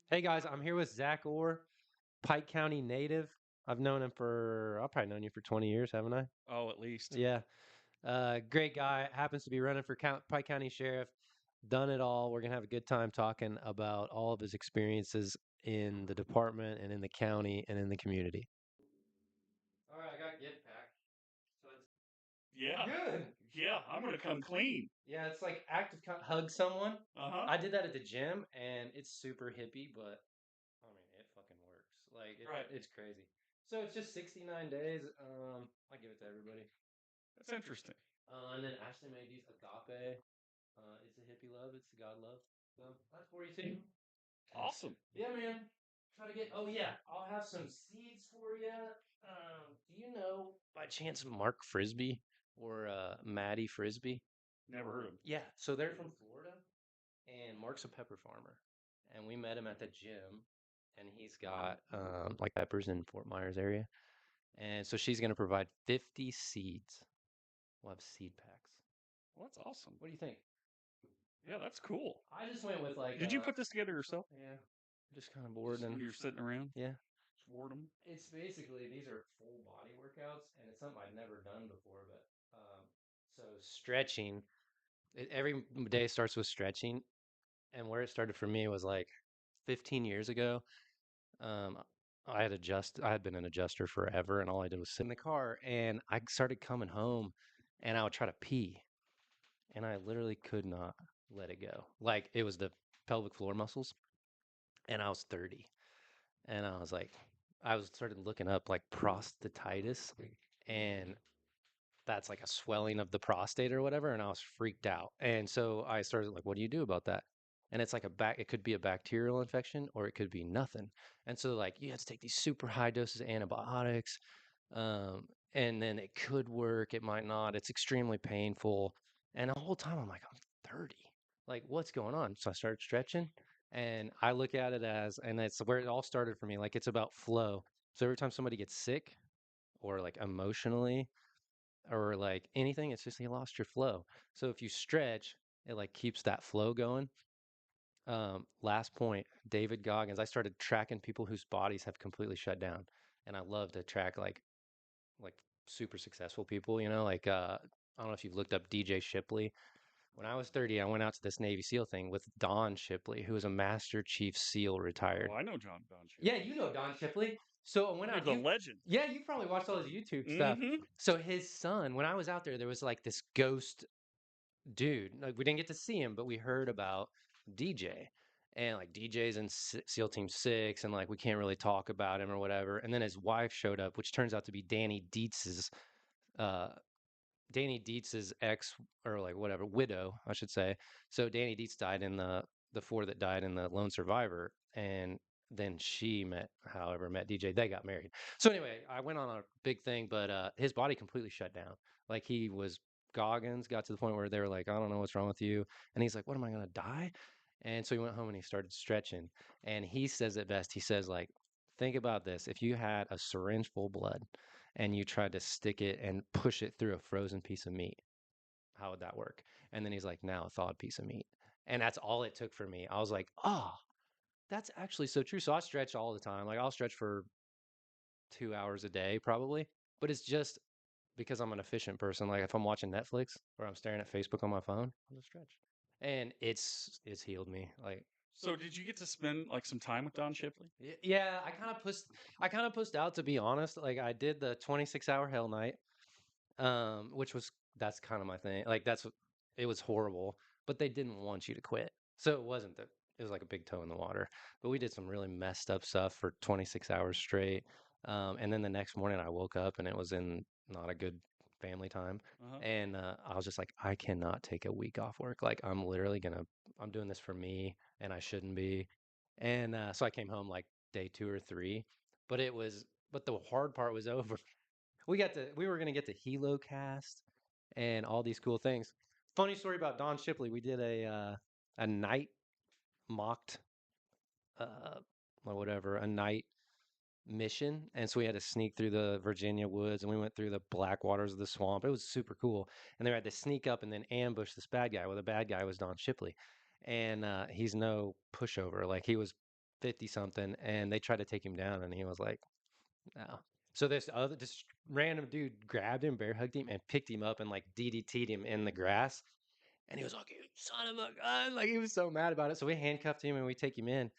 Hey guys, I'm here with Zach Orr, Pike County native. I've probably known you for 20 years, haven't I? Oh, at least. Yeah. Great guy. Happens to be running for Pike County Sheriff. Done it all. We're going to have a good time talking about all of his experiences in the department and in the county and in the community. All right, I got Get Pack. So it's Yeah. good. Yeah, I'm gonna come clean. Yeah, it's like hug someone. Uh-huh. I did that at the gym and it's super hippie, but I mean, it fucking works. Right. It's crazy. So it's just 69 days. I give it to everybody. That's interesting. And then Ashley made these agape. It's a hippie love. It's a God love. So that's 42. Awesome. Yeah, man. Try to get. Oh yeah, I'll have some seeds for you. Do you know by chance Mark Frisbee or Maddie Frisbee? Never heard of him. Yeah. So they're from Florida, and Mark's a pepper farmer, and we met him at the gym, and he's got like peppers in Fort Myers area, and so she's going to provide 50 seeds. We'll have seed packs. Well, that's awesome. What do you think? Yeah, that's cool. I just went with like Did you put this together yourself? yeah, just kind of bored Just and when you're sitting around? yeah. Boredom? It's basically these are full body workouts, and it's something I'd never done before. But so stretching, every day starts with stretching, and where it started for me was like 15 years ago. Um, I had been an adjuster forever, and all I did was sit in the car, and I started coming home, and I would try to pee, and I literally could not let it go. Like it was the pelvic floor muscles, and I was 30, and I was like, I was started looking up like prostatitis, and that's like a swelling of the prostate or whatever, and I was freaked out. And so I started like, what do you do about that? And it's like it could be a bacterial infection or it could be nothing. And so like you have to take these super high doses of antibiotics. And then it could work, it might not. It's extremely painful. And the whole time I'm like, I'm 30. Like, what's going on? So I started stretching and I look at it as, and that's where it all started for me. Like it's about flow. So every time somebody gets sick or like emotionally or like anything, it's just you lost your flow. So if you stretch, it like keeps that flow going. Last point, David Goggins. I started tracking people whose bodies have completely shut down, and I love to track like super successful people. I don't know if you've looked up DJ Shipley. When I was 30, I went out to this Navy SEAL thing with Don Shipley, who was a Master Chief SEAL Oh, retired. I know John Don Yeah, Shipley. you know Don Shipley. So I went He's out. a legend. Yeah, you probably watched all his YouTube stuff. Mm-hmm. So his son, when I was out there, there was like this ghost dude. Like we didn't get to see him, but we heard about DJ. And like DJ's in SEAL Team 6, and like we can't really talk about him or whatever. And then his wife showed up, which turns out to be uh, Danny Dietz's ex or like whatever widow, I should say. So Danny Dietz died in the four that died in the Lone Survivor, and then she met DJ. They got married. So anyway, I went on a big thing, but his body completely shut down. Like he was Goggins got to the point where they were like, I don't know what's wrong with you, and he's like, what am I gonna die? And so he went home and he started stretching, and he says it best. He says like, think about this: if you had a syringe full of blood and you tried to stick it and push it through a frozen piece of meat, how would that work? And then he's like, now a thawed piece of meat. And that's all it took for me. I was like, oh, that's actually so true. So I stretch all the time. Like I'll stretch for 2 hours a day probably, but it's just because I'm an efficient person. Like if I'm watching Netflix or I'm staring at Facebook on my phone, I'll just stretch. And it's healed me. Like So did you get to spend like some time with Don Shipley? yeah, I kind of pushed out to be honest. Like I did the 26-hour Hell Night, which was that's kind of my thing. Like it was horrible, but they didn't want you to quit. So it wasn't that it was like a big toe in the water. But we did some really messed up stuff for 26 hours straight. And then the next morning I woke up and it was in not a good family time. Uh-huh. And I was just like, I cannot take a week off work. Like I'm doing this for me and I shouldn't be. And so I came home like day 2 or 3, but the hard part was over. We were gonna get to Helo cast and all these cool things. Funny story about Don Shipley. We did a night mocked or whatever, a night mission. And so we had to sneak through the Virginia woods and we went through the black waters of the swamp. It was super cool. And they had to sneak up and then ambush this bad guy. Well, the bad guy was Don Shipley. And he's no pushover. Like he was 50 something, and they tried to take him down, and he was like, no. So this random dude grabbed him, bear hugged him, and picked him up and like DDT'd him in the grass. And he was like, "You son of a gun!" Like he was so mad about it. So we handcuffed him and we take him in.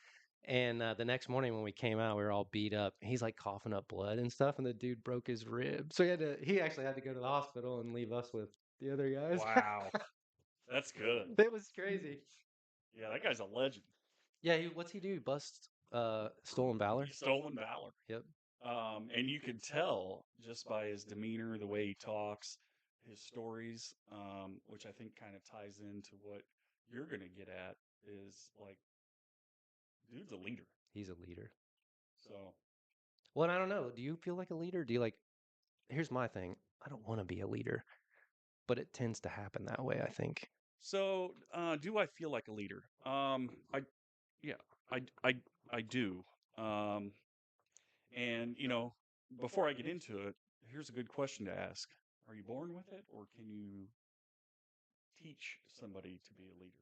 And the next morning when we came out, we were all beat up. He's like coughing up blood and stuff, and the dude broke his rib. So he actually had to go to the hospital and leave us with the other guys. Wow, that's good. It was crazy. Yeah, that guy's a legend. Yeah, what's he do? Bust stolen valor? Stolen valor. Yep. And you can tell just by his demeanor, the way he talks, his stories, which I think kind of ties into what you're going to get at is like, dude's a leader. He's a leader. So, Well, I don't know. Do you feel like a leader? Do you like, here's my thing. I don't want to be a leader, but it tends to happen that way, I think. do I feel like a leader? Yeah, I, I, I do. Um, and before I get into it, here's a good question to ask: are you born with it, or can you teach somebody to be a leader?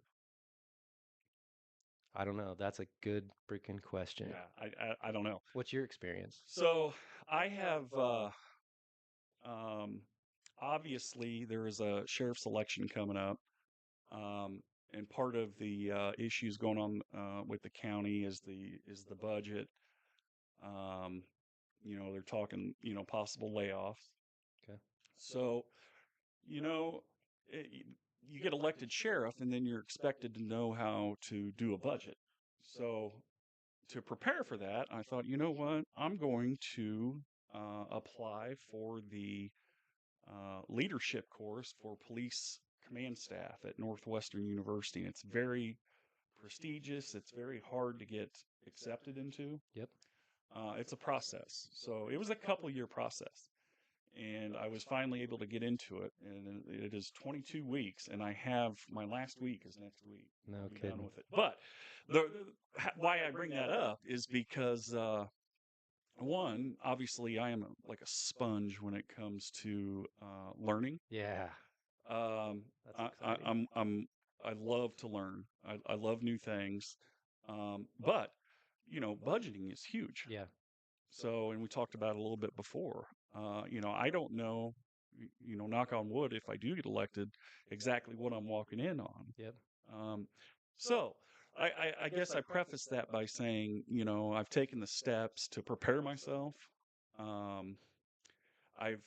I don't know. That's a good freaking question. Yeah, I don't know. What's your experience? So I have um, obviously there is a sheriff's election coming up, um, and part of the issues going on with the county is the budget. Um, they're talking possible layoffs. Okay. So you know it, you get elected sheriff, and then you're expected to know how to do a budget. So to prepare for that, I thought, you know what, I'm going to apply for the leadership course for police command staff at Northwestern University. And it's very prestigious. It's very hard to get accepted into. Yep. It's a process. So it was a couple year process. And I was finally able to get into it. And it is 22 weeks. And I have my last week is next week. No I'll be done kidding. with it. But why I bring that up is because one, obviously, I am like a sponge when it comes to learning. Yeah. Um, That's I, I, exciting. I love to learn. I love new things. But budgeting is huge. Yeah. So, and we talked about it a little bit before. I don't know. Knock on wood, if I do get elected, exactly what I'm walking in on. Yep. Um, so I guess I preface that by saying, I've taken the steps to prepare myself. Um, I've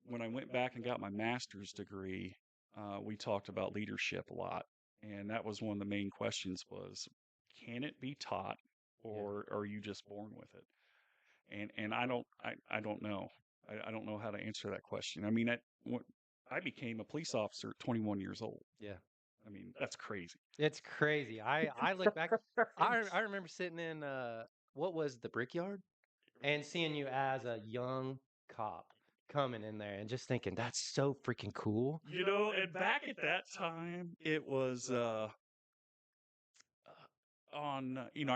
when I went back and got my master's degree, we talked about leadership a lot, and that was one of the main questions was, can it be taught, Yeah. or are you just born with it? And I don't know. I don't know how to answer that question. I mean, I became a police officer at 21 years old. Yeah. I mean, that's crazy. It's crazy. I look back. I remember sitting in what was the brickyard and seeing you as a young cop coming in there and just thinking that's so freaking cool. And back at that time, it was I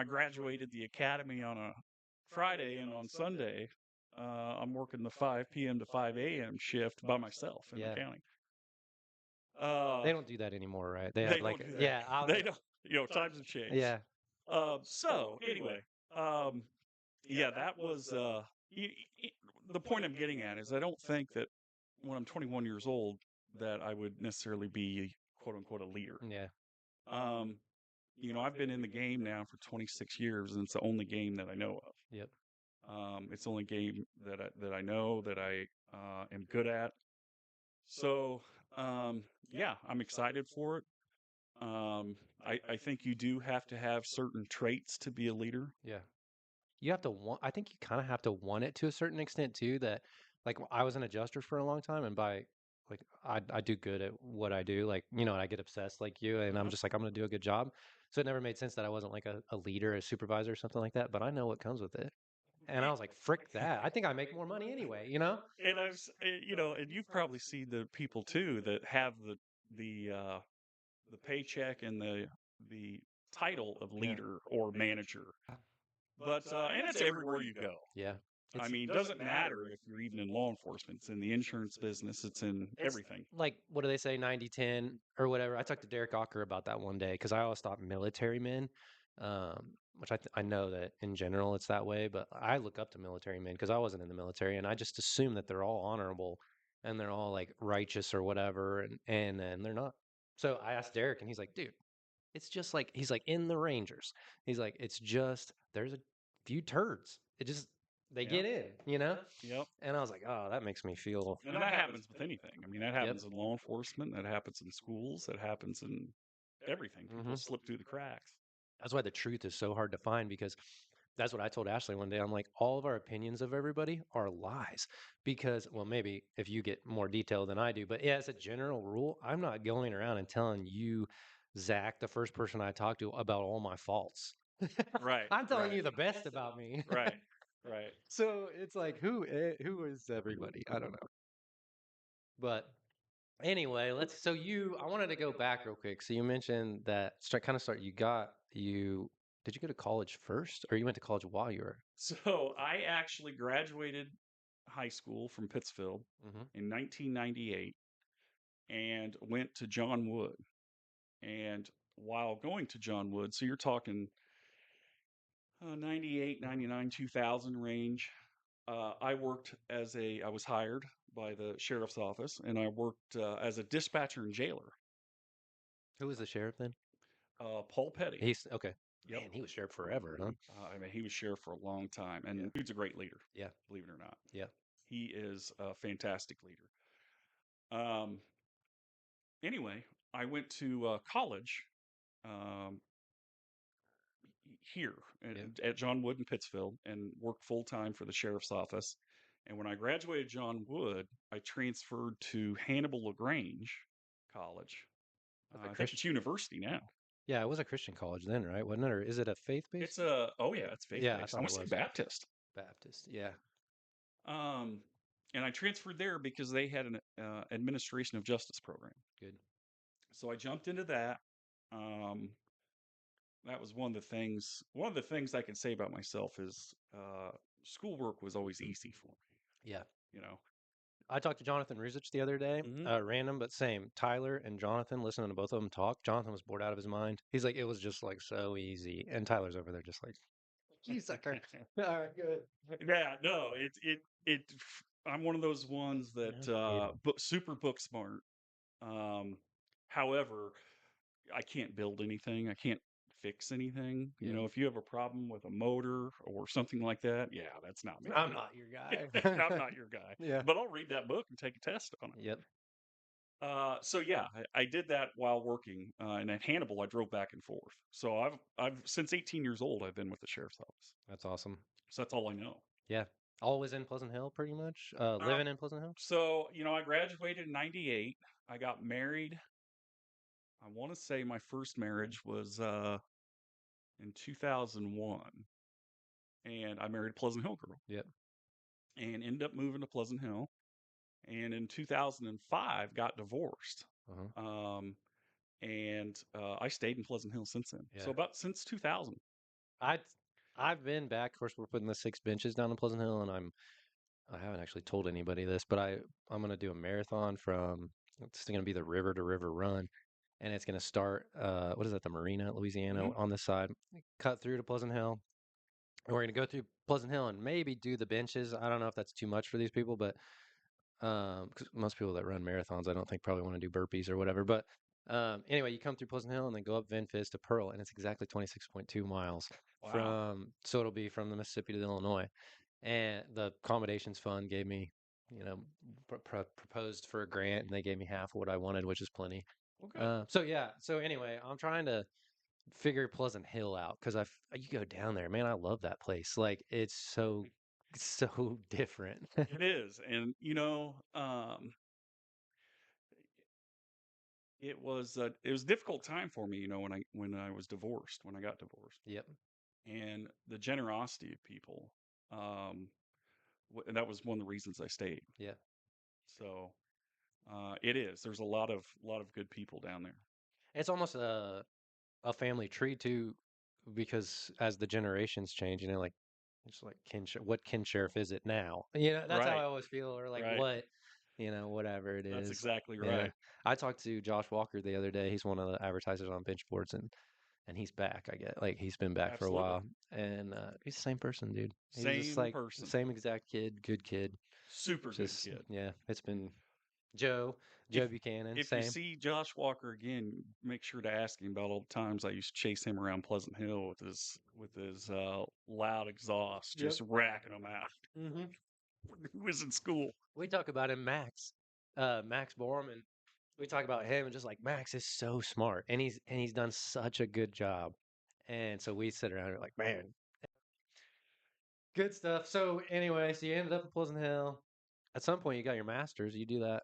graduated the academy on a Friday, and on Sunday, I'm working the 5 p.m. to 5 a.m. shift by myself in the Yeah. county. Uh, They don't do that anymore, right? They they have like don't do that. yeah, I was They don't. Times have changed. yeah. So anyway, um, yeah, that was the point I'm getting at is I don't think that when I'm 21 years old that I would necessarily be quote unquote a leader. Yeah. Um, I've been in the game now for 26 years, and it's the only game that I know of. Yep. It's the only game that I know that I am good at. So yeah, I'm excited for it. I think you do have to have certain traits to be a leader. Yeah. You have to want, I think you kind of have to want it to a certain extent too, that like I was an adjuster for a long time, and by like I do good at what I do, like and I get obsessed like you, and I'm Uh-huh. just like I'm gonna do a good job. So it never made sense that I wasn't like a leader, a supervisor or something like that, but I know what comes with it. And I was like, frick that. I think I make more money anyway. And and you've probably seen the people too that have the paycheck and the title of Yeah. leader or manager. But and it's everywhere you go. Yeah. I It's mean, it doesn't matter if you're even in law enforcement. It's in the insurance business. It's in it's everything. like what do they say, 90-10 or whatever. I talked to Derek Ocker about that one day because I always thought military men which I know that in general it's that way, but I look up to military men because I wasn't in the military, and I just assume that they're all honorable and they're all like righteous or whatever, and they're not. So I asked Derek, and he's like, dude, it's just like he's like in the Rangers. He's like, it's just there's a few turds. It just they Yeah. get in, you know? Yep. And I was like, oh, that makes me feel. And that happens with anything. I mean, that Yep. happens in law enforcement, that happens in schools, that happens in everything. People Hmm. slip through the cracks. That's why the truth is so hard to find because that's what I told Ashley one day. I'm like, all of our opinions of everybody are lies because, well, maybe if you get more detail than I do, but yeah, as a general rule, I'm not going around and telling you, Zach, the first person I talk to, about all my faults. Right, I'm telling right, you the best about me. right, right. So it's like, who is everybody? I don't know. But anyway, I wanted to go back real quick. So you mentioned that you did you go to college first or you went to college while you were? So I actually graduated high school from Pittsfield Hmm. in 1998 and went to John Wood. And while going to John Wood, so you're talking 98, 99, 2000 range, I was hired by the sheriff's office and I worked as a dispatcher and jailer. Who was the sheriff then? Paul Petty. He's okay. Yep. Man, he was sheriff forever, huh? I mean, he was sheriff for a long time, Yeah. and dude's a great leader, Yeah. believe it or not. Yeah. He is a fantastic leader. Um, anyway, I went to college um, here Yeah. at John Wood in Pittsfield and worked full time for the sheriff's office. And when I graduated John Wood, I transferred to Hannibal LaGrange College. That's a I think Christian. it's university now. Yeah, it was a Christian college then, right? Wasn't it? Or is it a faith-based? It's a oh yeah, it's faith Yeah, I based. I thought want it to say was. Baptist. Baptist. Yeah. Um, and I transferred there because they had an administration of justice program. Good. So I jumped into that. Um, that was one of the things. One of the things I can say about myself is schoolwork was always easy for me. Yeah. You know. I talked to Jonathan Ruzich the other day, Hmm. random, but same. Tyler and Jonathan, listening to both of them talk, Jonathan was bored out of his mind. He's like, it was just like so easy. And Tyler's over there just like, you sucker. All right, good. Yeah, no, it. I'm one of those ones that No kidding. super book smart. Um, however, I can't build anything. I can't fix anything. You Yeah. know, if you have a problem with a motor or something like that, yeah, that's not me. I'm not your I'm guy. not your guy. Yeah. But I'll read that book and take a test on it. Yep. So yeah, I did that while working, and at Hannibal, I drove back and forth. So I've since 18 years old, I've been with the sheriff's office. That's awesome. So that's all I know. Yeah. Always in Pleasant Hill, pretty much. Uh, Living in Pleasant Hill. so I graduated in '98. I got married. I want to say my first marriage was in 2001, and I married a Pleasant Hill girl, Yep. and ended up moving to Pleasant Hill. And in 2005, got divorced. Uh-huh. Um, and I stayed in Pleasant Hill since then. Yeah. So about since 2000. I I've been back. Of course, we're putting the 6 benches down in Pleasant Hill, and I haven't actually told anybody this, but I'm gonna do a marathon from it's gonna be the river to river run, and it's gonna start what is that, the Marina, Louisiana, Hmm. on this side, cut through to Pleasant Hill. And we're gonna go through Pleasant Hill and maybe do the benches. I don't know if that's too much for these people, but 'cause most people that run marathons, I don't think probably want to do burpees or whatever. But anyway, you come through Pleasant Hill and then go up Venfis to Pearl, and it's exactly 26.2 miles Wow. so it'll be from the Mississippi to the Illinois. And the accommodations fund gave me, proposed for a grant, and they gave me half of what I wanted, which is plenty. Well, good. So yeah. So anyway, I'm trying to figure Pleasant Hill out because you go down there, man. I love that place. Like it's so different. It is, and it was a difficult time for me, when I was divorced, when I got divorced, Yep. and the generosity of people. Um, and that was one of the reasons I stayed. Yeah. So it is. There's a lot of good people down there. It's almost a family tree too, because as the generations change, like it's like what kin sheriff is it now? That's how I Right. always feel, or like Right. what, whatever it That's is. exactly Yeah. right. I talked to Josh Walker the other day. He's one of the advertisers on bench boards, and and he's back. I get like he's been back for a Absolutely. while, and he's the same person, dude. He's just Same like the person. same exact kid, good kid. Super good Just kid. yeah, it's been Joe, If Joe Buchanan, if you same. see Josh Walker again, make sure to ask him about all the times I used to chase him around Pleasant Hill with his loud exhaust, Yep. just racking them out. Hmm. He was in school. We talk about him, Max, Max Borman. We talk about him and just like Max is so smart, and he's done such a good job. And so we sit around and we're like, man, good stuff. So anyway, so you ended up in Pleasant Hill. At some point, you got your master's. You do that.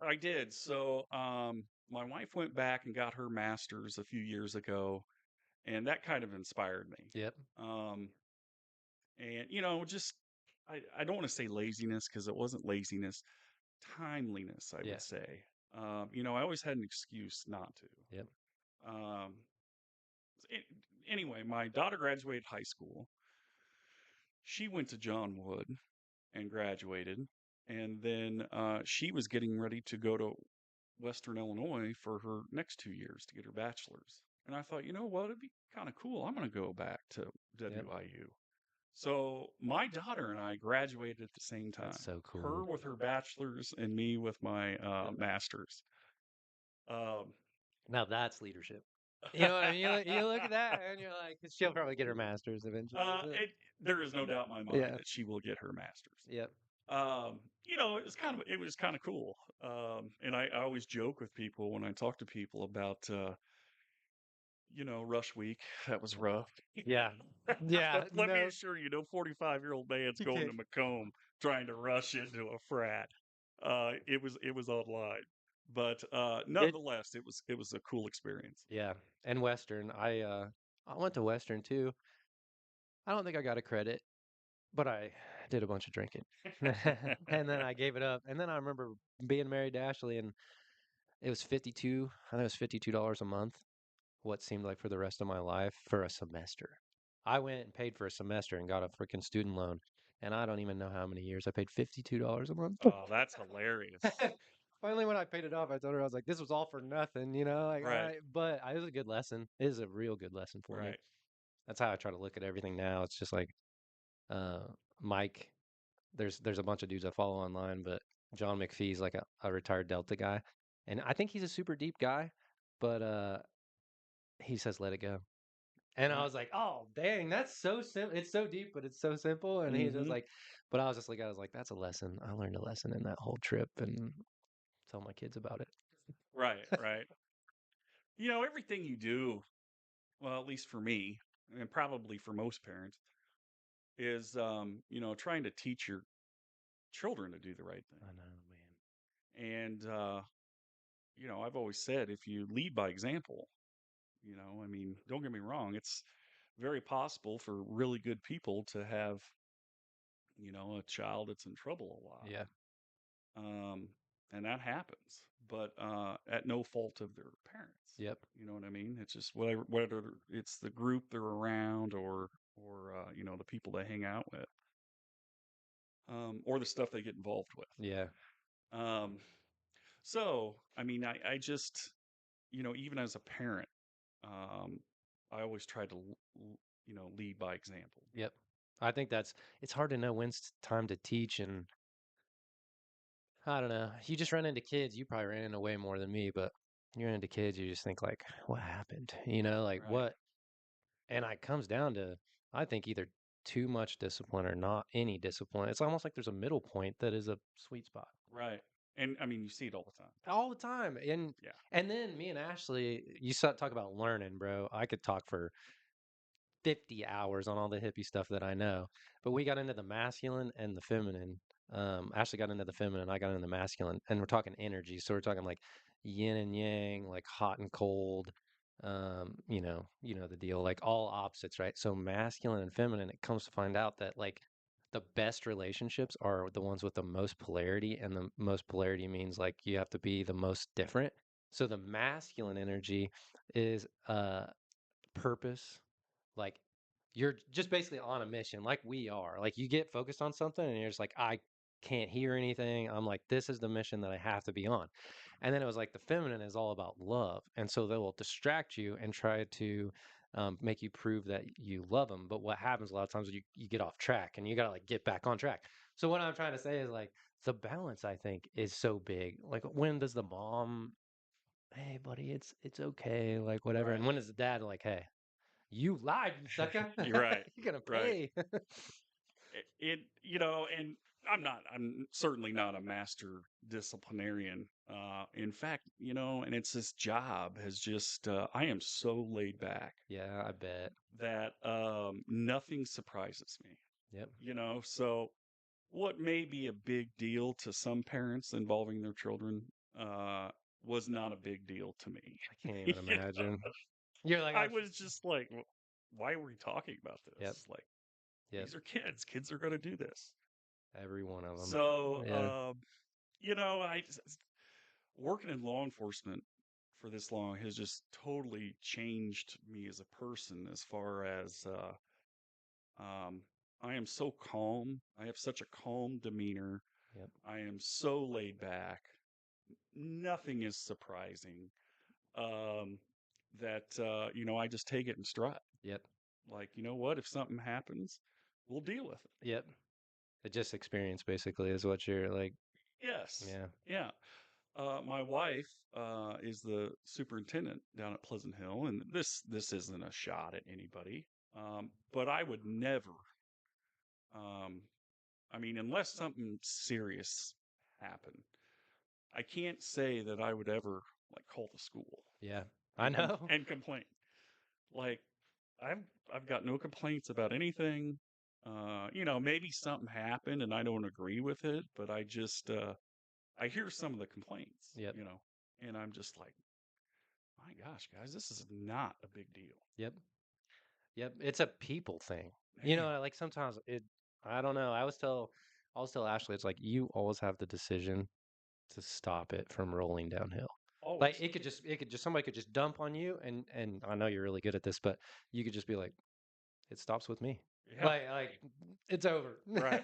I did. So, my wife went back and got her master's a few years ago, and that kind of inspired me. Yep. Um, and just I don't want to say laziness because it wasn't laziness, timeliness, I Yeah. would say. I always had an excuse not to. Yep. Um, anyway, my daughter graduated high school. She went to John Wood and graduated, and then she was getting ready to go to Western Illinois for her next 2 years to get her bachelor's. And I thought, you know what, it'd be kind of cool. I'm going to go back to Yep. WIU. So my daughter and I graduated at the same That's time. so Her cool. with her bachelor's and me with my Yep. master's. Um, Now that's leadership. You know what I mean? You look at that and you're like, 'cause she'll probably get her master's eventually. But there is no doubt in my mind yeah. that she will get her master's. Yep. It was kind of cool. And I always joke with people when I talk to people about rush week. That was rough. Yeah. Yeah. Let me No, assure you, no 45-year-old man's you going can't. to Macomb trying to rush into a frat. It was online, but It. nonetheless, it was a cool experience. Yeah. And Western. I went to Western too. I don't think I got a credit, but I did a bunch of drinking. And then I gave it up. And then I remember being married to Ashley, and it was 52. I think it was $52 a month, what seemed like for the rest of my life for a semester. I went and paid for a semester and got a freaking student loan. And I don't even know how many years I paid $52 a month. Oh, that's hilarious. Finally, when I paid it off, I told her, I was like, this was all for nothing, like, all Right, right. But it was a good lesson. It is a real good lesson for me. right. That's how I try to look at everything now. It's just like uh, Mike. There's a bunch of dudes I follow online, but John McPhee's like a retired Delta guy. And I think he's a super deep guy, but he says let it go. And I Right. was like, oh, dang, that's so simple. It's so deep, but it's so simple. And he's just Mm-hmm. like, but I was like, that's a lesson. I learned a lesson in that whole trip and tell my kids about it. Right, right. Everything you do, well, at least for me, and probably for most parents, is trying to teach your children to do the right I thing. know, man. And I've always said if you lead by example, I mean, don't get me wrong, it's very possible for really good people to have, a child that's in trouble a lot. Yeah. Um, and that happens, but at no fault of their parents. Yep. You know what I mean? It's just whether it's the group they're around or the people they hang out with, or the stuff they get involved with. Yeah. Um, so, I mean, I just, even as a parent, um, I always try to, lead by example. Yep. I think it's hard to know when's time to teach. And I don't know. You just run into kids. You probably ran into way more than me, but you run into kids, you just think like, what happened? Like Right, what? And it comes down to, I think, either too much discipline or not any discipline. It's almost like there's a middle point that is a sweet spot right. And I mean, you see it all the time. all the time. And Yeah, and then me and Ashley, you start talk about learning, bro. I could talk for 50 hours on all the hippie stuff that I know. But we got into the masculine and the feminine. Ashley got into the feminine, I got into the masculine, and we're talking energy. So we're talking like yin and yang, like hot and cold. The deal, like all opposites, right? So masculine and feminine, it comes to find out that like the best relationships are the ones with the most polarity, and the most polarity means like you have to be the most different. So the masculine energy is purpose, like you're just basically on a mission, like we are. Like you get focused on something and you're just like, I can't hear anything. I'm like, this is the mission that I have to be on. And then it was like the feminine is all about love. And so they will distract you and try to make you prove that you love them. But what happens a lot of times is you get off track and you got to like get back on track. So what I'm trying to say is like the balance I think is so big. Like when does the mom, hey buddy, it's okay, like whatever. Right. And when is the dad like, hey, you lied, you sucker. You're right. You're gonna Right. pay. And I'm certainly not a master disciplinarian. In fact, and it's this job has just, I am so laid back Yeah, I bet. that nothing surprises me. Yep. So what may be a big deal to some parents involving their children, uh, was not a big deal to me. I can't even You know, imagine. You're like, I was just like, Why are we talking about yep, this? Like, yep. these are kids. Kids are going to do this." Every one of them. So, Yeah, working in law enforcement for this long has just totally changed me as a person as far as, um, I am so calm. I have such a calm demeanor. yep, I am so laid back. Nothing is surprising. Um, that, I just take it in stride. yep, Like, you know what? If something happens, we'll deal with it. yep. It just experience basically is what you're like. Yes. Yeah, Yeah. My wife is the superintendent down at Pleasant Hill, and this isn't a shot at anybody, but I would never. Um, I mean, unless something serious happened, I can't say that I would ever like call the school yeah. I know. and complain. Like, I've I've got no complaints about anything. Maybe something happened and I don't agree with it, but I hear some of the complaints, Yep, and I'm just like, my gosh, guys, this is not a big deal. yep, yep. It's a people thing. Man, Like sometimes it. I don't know. I always tell Ashley, it's like you always have the decision to stop it from rolling downhill. Like always. it could just somebody could just dump on you and I know you're really good at this, but you could just be like, it stops with me. Yeah, Like it's over. right.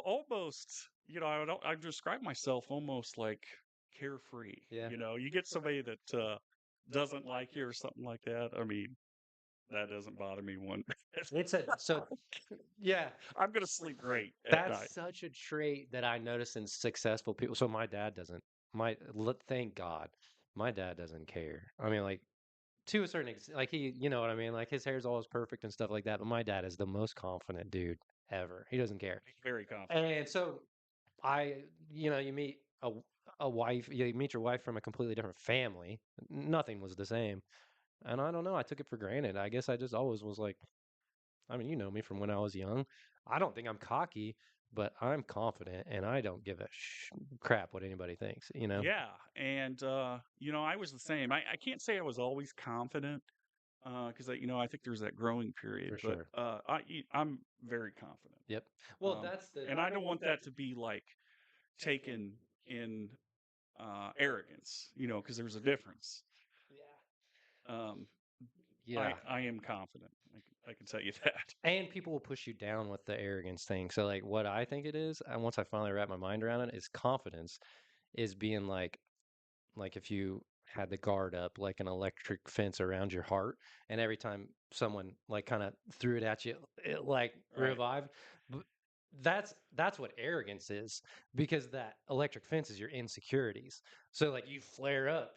Almost, I describe myself almost like carefree. Yeah. You get somebody that doesn't like you or something like that. I mean, that doesn't bother me one bit. It's a so yeah, I'm gonna sleep great at that's night. such a trait that I notice in successful people. So my dad doesn't. Thank God, my dad doesn't care. I mean, like to a certain extent, like he, you know what I mean? Like his hair's always perfect and stuff like that. But my dad is the most confident dude ever. He doesn't care. Very confident. And so I, you meet a wife, you meet your wife from a completely different family. Nothing was the same. And I don't know, I took it for granted. I guess I just always was like, I mean, you know me from when I was young. I don't think I'm cocky, but I'm confident and I don't give a crap what anybody thinks. Yeah, and I was the same. I can't say I was always confident, because I think there's that growing period, For but sure. I'm very confident. Yep. Well, Um, that's the and I don't want that to be like taken in arrogance, because there's a difference. Um, I yeah. I am confident. I can tell you that. And people will push you down with the arrogance thing. So like what I think it is, and once I finally wrap my mind around it, is confidence is being like if you had the guard up like an electric fence around your heart and every time someone like kind of threw it at you it like Right. revived. B- that's what arrogance is because that electric fence is your insecurities, so like you flare up.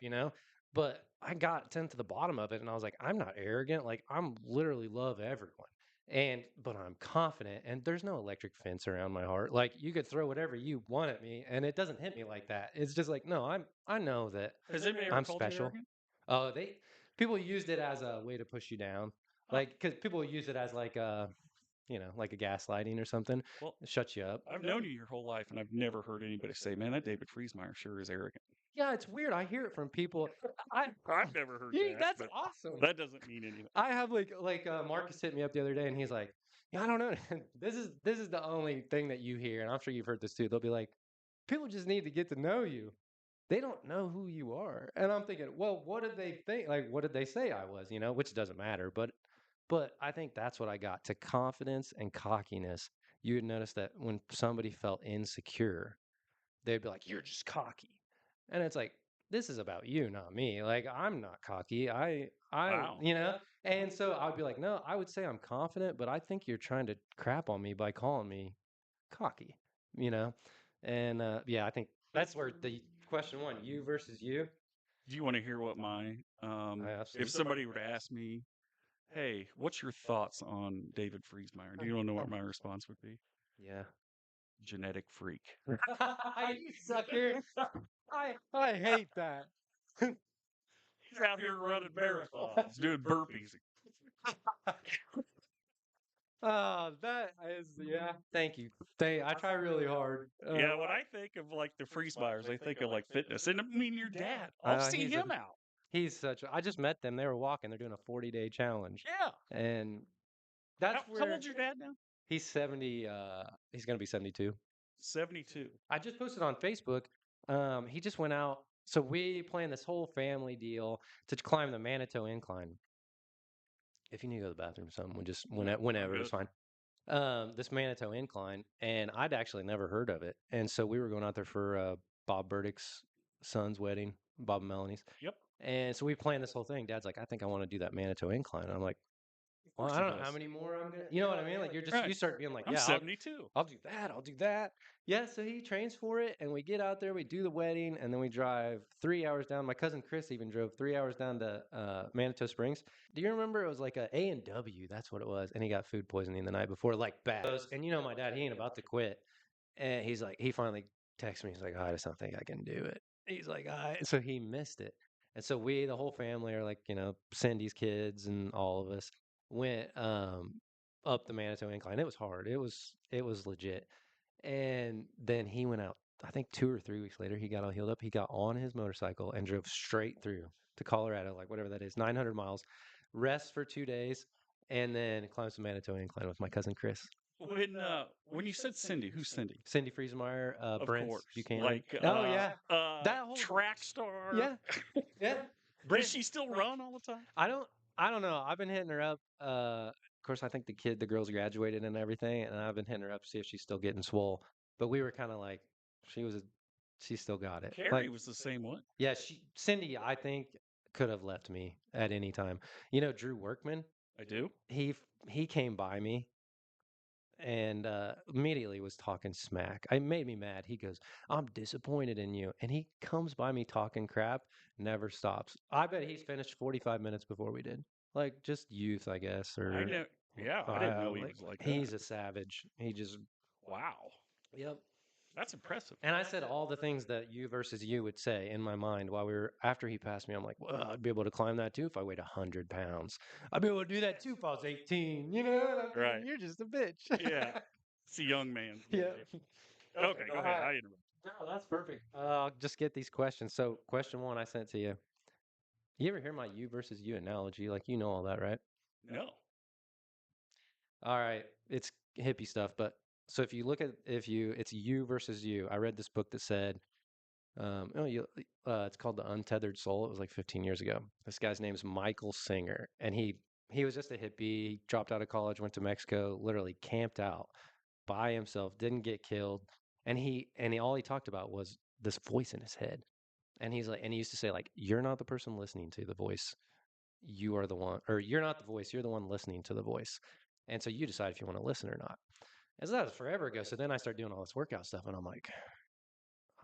But I got to the bottom of it and I was like, I'm not arrogant, like I'm literally love everyone, but I'm confident and there's no electric fence around my heart. Like you could throw whatever you want at me and it doesn't hit me like that. It's just like, no, I know that Has anybody ever I'm called you special. arrogant? Oh, they people used it as a way to push you down. Huh. Like cuz people use it as like like a gaslighting or something. Well, It shuts you up. I've known you your whole life, and I've never heard anybody say, "Man, that David Friesmeyer sure is arrogant." Yeah, it's weird. I hear it from people. I I've never heard that, That's but awesome. that doesn't mean anything. I have Marcus hit me up the other day and he's like, yeah, I don't know. This is the only thing that you hear, and I'm sure you've heard this too. They'll be like, people just need to get to know you. They don't know who you are. And I'm thinking, well, what did they think? Like, what did they say I was, which doesn't matter. But I think that's what I got to confidence and cockiness. you would notice that when somebody felt insecure, they'd be like, "You're just cocky," and it's like, this is about you, not me. Like, I'm not cocky. Wow. You know. And so I would be like, no, I would say I'm confident, but I think you're trying to crap on me by calling me cocky. You know, and yeah, I think that's where the question one, you versus you. Do you want to hear what my I if absolutely. somebody were to ask me, "Hey, what's your thoughts on David Friesmeyer?" Do you want to know what my response would be? Yeah. Genetic freak. You sucker. I hate that. He's out here running marathons, doing burpees. That is, yeah. Thank you. I try really hard. Yeah, when I think of like the Friesmeyers, I think of like fitness. And I mean, your dad. I'll see He's a him out. he's such a, I just met them. They were walking. They're doing a 40-day challenge. Yeah. And that's How where old's your dad now? he's 70 he's going to be 72. 72. I just posted on Facebook. He just went out. So we planned this whole family deal to climb the Manitou Incline. If you need to go to the bathroom or something, we just No, I'm whenever it's good. fine. This Manitou Incline, and I'd actually never heard of it. And so we were going out there for Bob Burdick's son's wedding, Bob and Melanie's. Yep. And so we planned this whole thing. Dad's like, I think I want to do that Manitou Incline. And I'm like, Of well, course I he don't know how does. many more I'm gonna, you know what I mean? Like Right. you start being like, I'm yeah, 72. I'll do that, I'll do that. Yeah, so he trains for it, and we get out there, we do the wedding, and then we drive 3 hours down. My cousin Chris even drove 3 hours down to Manitou Springs. Do you remember it was like A&W? That's what it was, and he got food poisoning the night before, like bad. And you know, my dad, he ain't about to quit, and he's like, he finally texts me. He's like, I just don't think I can do it. He's like, so he missed it. And so we, the whole family, are like, you know, Cindy's kids and all of us went up the Manitou Incline. It was hard. It was legit. And then he went out. I think 2 or 3 weeks later, he got all healed up. He got on his motorcycle and drove straight through to Colorado, like whatever that is, 900 miles, rest for 2 days, and then climbs the Manitou Incline with my cousin Chris. When you said Cindy, who's Cindy? Cindy Friesmeyer, Of Brent course. Buchanan. Like Oh yeah, that whole track star. yeah, yeah. Does Brent, she still run all the time? I don't, I don't know. I've been hitting her up. Of course, I think the girls graduated and everything, and I've been hitting her up to see if she's still getting swole. But we were kind of like, she was, a, she still got it. Carrie Like, was the same one. yeah, Cindy, I think could have left me at any time. You know, Drew Workman, I do. he came by me and immediately was talking smack. It made me mad. He goes, I'm disappointed in you. And he comes by me talking crap, never stops. I bet he's finished 45 minutes before we did. Like, just youth, I guess. I Or, know. Yeah, I didn't know he was like that. he's a savage. He just, Wow, yep. that's impressive. And I said all the things that you versus you would say in my mind while we were, after he passed me. I'm like, well, I'd be able to climb that too if I weighed 100 pounds. I'd be able to do that too if I was 18. You know, and I'm thinking, Right. you're just a bitch. Yeah. It's a young man. Yeah. Okay, go ahead. I interrupt. No, that's perfect. I'll just get these questions. So, question one I sent to you. You ever hear my you versus you analogy? Like, you know all that, right? No. All right. It's hippie stuff, but so if you look at it's you versus you. I read this book that said, it's called The Untethered Soul. It was like 15 years ago. This guy's name is Michael Singer, and he was just a hippie. He dropped out of college, went to Mexico, literally camped out by himself, didn't get killed, and he all he talked about was this voice in his head. And he's like, and he used to say, like, you're not the person listening to the voice. You are the one, or you're not the voice. You're the one listening to the voice. And so you decide if you want to listen or not. And so that was forever ago. So then I started doing all this workout stuff, and I'm like,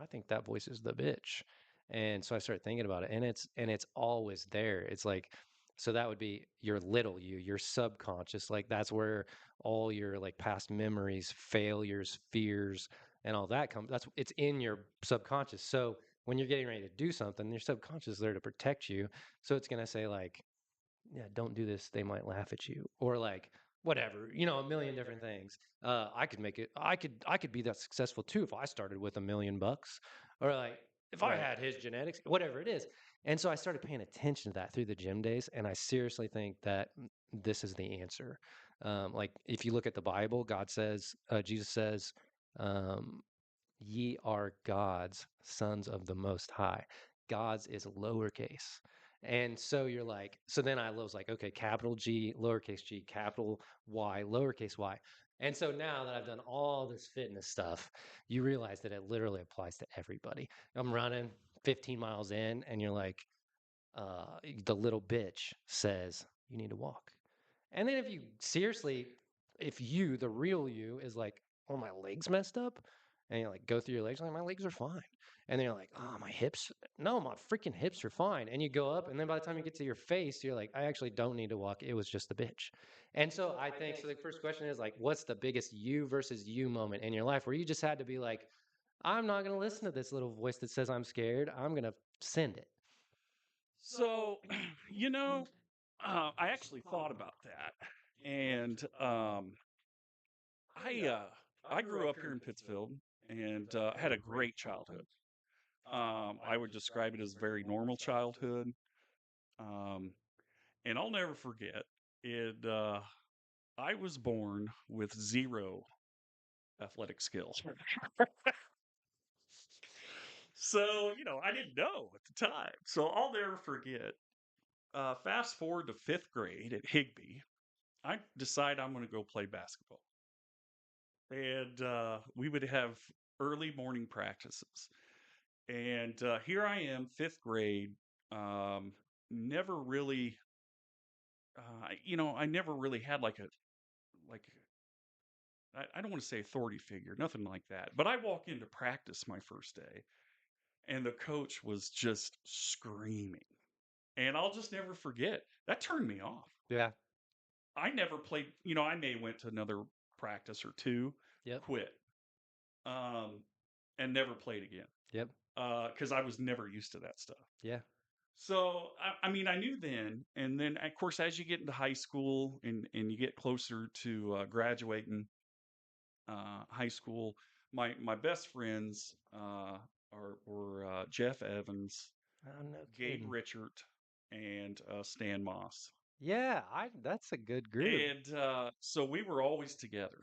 I think that voice is the bitch. And so I started thinking about it, and it's always there. It's like, so that would be your little you, your subconscious. Like that's where all your like past memories, failures, fears, and all that comes. It's in your subconscious. So when you're getting ready to do something, your subconscious is there to protect you. So it's gonna say like, yeah, don't do this. They might laugh at you, or like whatever, a million different things. I could make it. I could be that successful too if I started with $1 million, or like if I Right. had his genetics, whatever it is. And so I started paying attention to that through the gym days, and I seriously think that this is the answer. Like if you look at the Bible, God says, Jesus says, um, "Ye are gods, sons of the Most High." God's is lowercase. And so you're like, so then I was like, okay, capital G, lowercase g, capital Y, lowercase y. And so now that I've done all this fitness stuff, you realize that it literally applies to everybody. I'm running 15 miles in, and you're like, the little bitch says, you need to walk. And then if you seriously, if you, the real you, is like, oh, my legs messed up, and you like go through your legs, like my legs are fine. And then you're like, oh, my hips, no, my freaking hips are fine. And you go up, and then by the time you get to your face, you're like, I actually don't need to walk. It was just the bitch. And so I think so. The first question is like, what's the biggest you versus you moment in your life where you just had to be like, I'm not going to listen to this little voice that says I'm scared. I'm going to send it. So, you know, I actually thought about that, and I uh, I grew up here in Pittsfield and had a great childhood. I would describe it as a very normal childhood, um, and I'll never forget it. I was born with zero athletic skills, so I didn't know at the time. So I'll never forget. Fast forward to fifth grade at Higbee, I decide I'm going to go play basketball. And we would have early morning practices. And here I am, fifth grade. Um, never really, I never really had like, I don't want to say authority figure, nothing like that. But I walk into practice my first day, and the coach was just screaming. And I'll just never forget. That turned me off. Yeah. I never played, I may went to another practice or two, Yep. quit, um, and never played again. Yep. Because I was never used to that stuff. Yeah. So I mean, I knew then, and then of course, as you get into high school and you get closer to graduating high school, my best friends were Jeff Evans, Oh, no Gabe kidding. Richard, and Stan Moss. Yeah, I that's a good group. And so we were always together.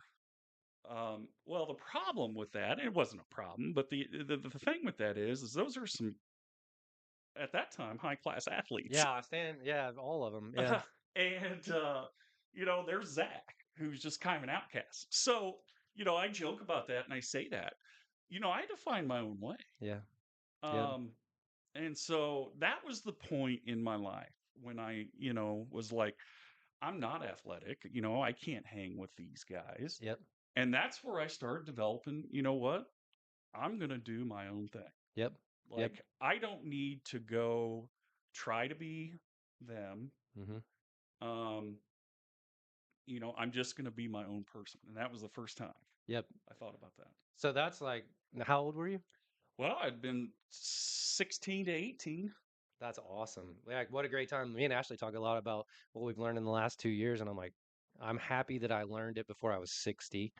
Well, the problem with that, it wasn't a problem, but the thing with that is those are some at that time high class athletes, Yeah, I stand. Yeah, all of them. Yeah. and there's Zach, who's just kind of an outcast. So I joke about that and I say that I had to find my own way. Yeah. Yep. Um, and so that was the point in my life when I was like, I'm not athletic. I can't hang with these guys. Yep. And that's where I started developing, you know what? I'm going to do my own thing. Yep. Yep. Like, I don't need to go try to be them. Mm-hmm. Um, I'm just going to be my own person. And that was the first time Yep. I thought about that. So that's like, how old were you? Well, I'd been 16 to 18. That's awesome. Like, what a great time. Me and Ashley talk a lot about what we've learned in the last 2 years, and I'm like, I'm happy that I learned it before I was 60,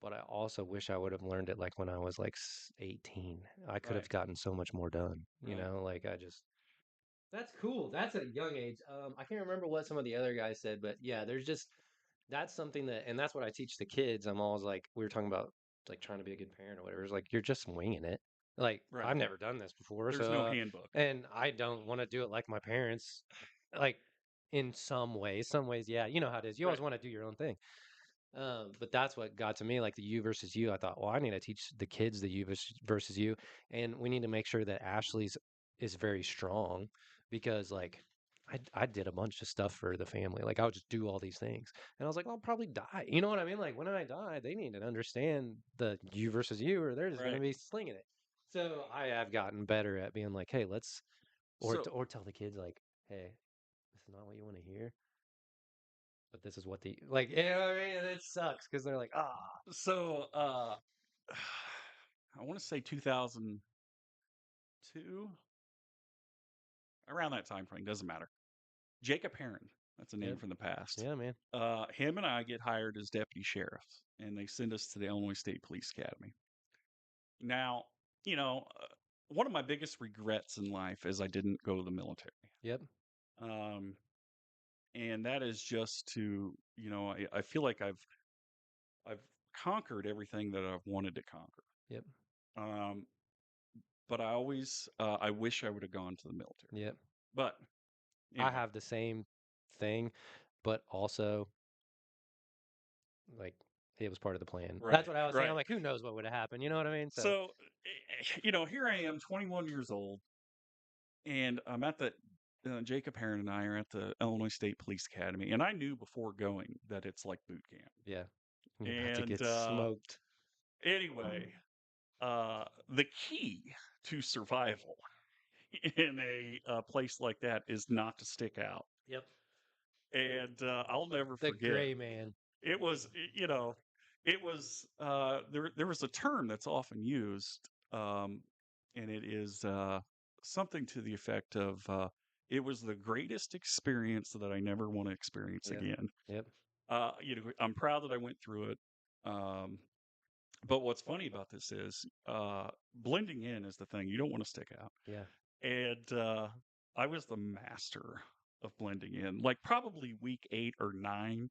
but I also wish I would have learned it like when I was like 18. I could Right, have gotten so much more done, right. like I just That's cool. That's at a young age. I can't remember what some of the other guys said, but yeah, there's just that's something that, and that's what I teach the kids. I'm always like, we were talking about like trying to be a good parent or whatever. It's like you're just winging it. Like Right. I've never done this before, There's so no handbook. and I don't want to do it like my parents. Like in some ways, yeah, you know how it is. You always Right. want to do your own thing. But that's what got to me, like the you versus you. I thought, well, I need to teach the kids the you versus you, and we need to make sure that Ashley's is very strong because, like, I did a bunch of stuff for the family. Like, I would just do all these things, and I was like, I'll probably die. You know what I mean? Like, when I die, they need to understand the you versus you, or they're just gonna Right. be slinging it. So I have gotten better at being like, hey, let's So, or tell the kids like, hey, this is not what you want to hear, but this is what the like. You know what I mean? And it sucks because they're like, ah. so, I want to say 2002, around that time frame, doesn't matter. Jacob Heron, that's a name Yep. from the past. Yeah, man. Him and I get hired as deputy sheriffs, and they send us to the Illinois State Police Academy. Now, you know, uh, one of my biggest regrets in life is I didn't go to the military. Yep. Um, and that is just to, I feel like I've conquered everything that I've wanted to conquer. Yep. Um, but I always, I wish I would have gone to the military. Yep. But I anyway, have the same thing, but also like it was part of the plan. That's right, what I was saying. I'm right. like, who knows what would have happened? You know what I mean? So So, here I am, 21 years old, and I'm at the Jacob Heron and I are at the Illinois State Police Academy, and I knew before going that it's like boot camp. yeah, you're about to And get smoked. anyway, the key to survival in a place like that is not to stick out. Yep. And I'll never The forget. gray man. It was, it was there was a term that's often used, and it is something to the effect of it was the greatest experience that I never want to experience Yeah. again. Yep. I'm proud that I went through it. Um, but what's funny about this is blending in is the thing. You don't want to stick out. Yeah. And I was the master of blending in. Like probably week 8 or 9,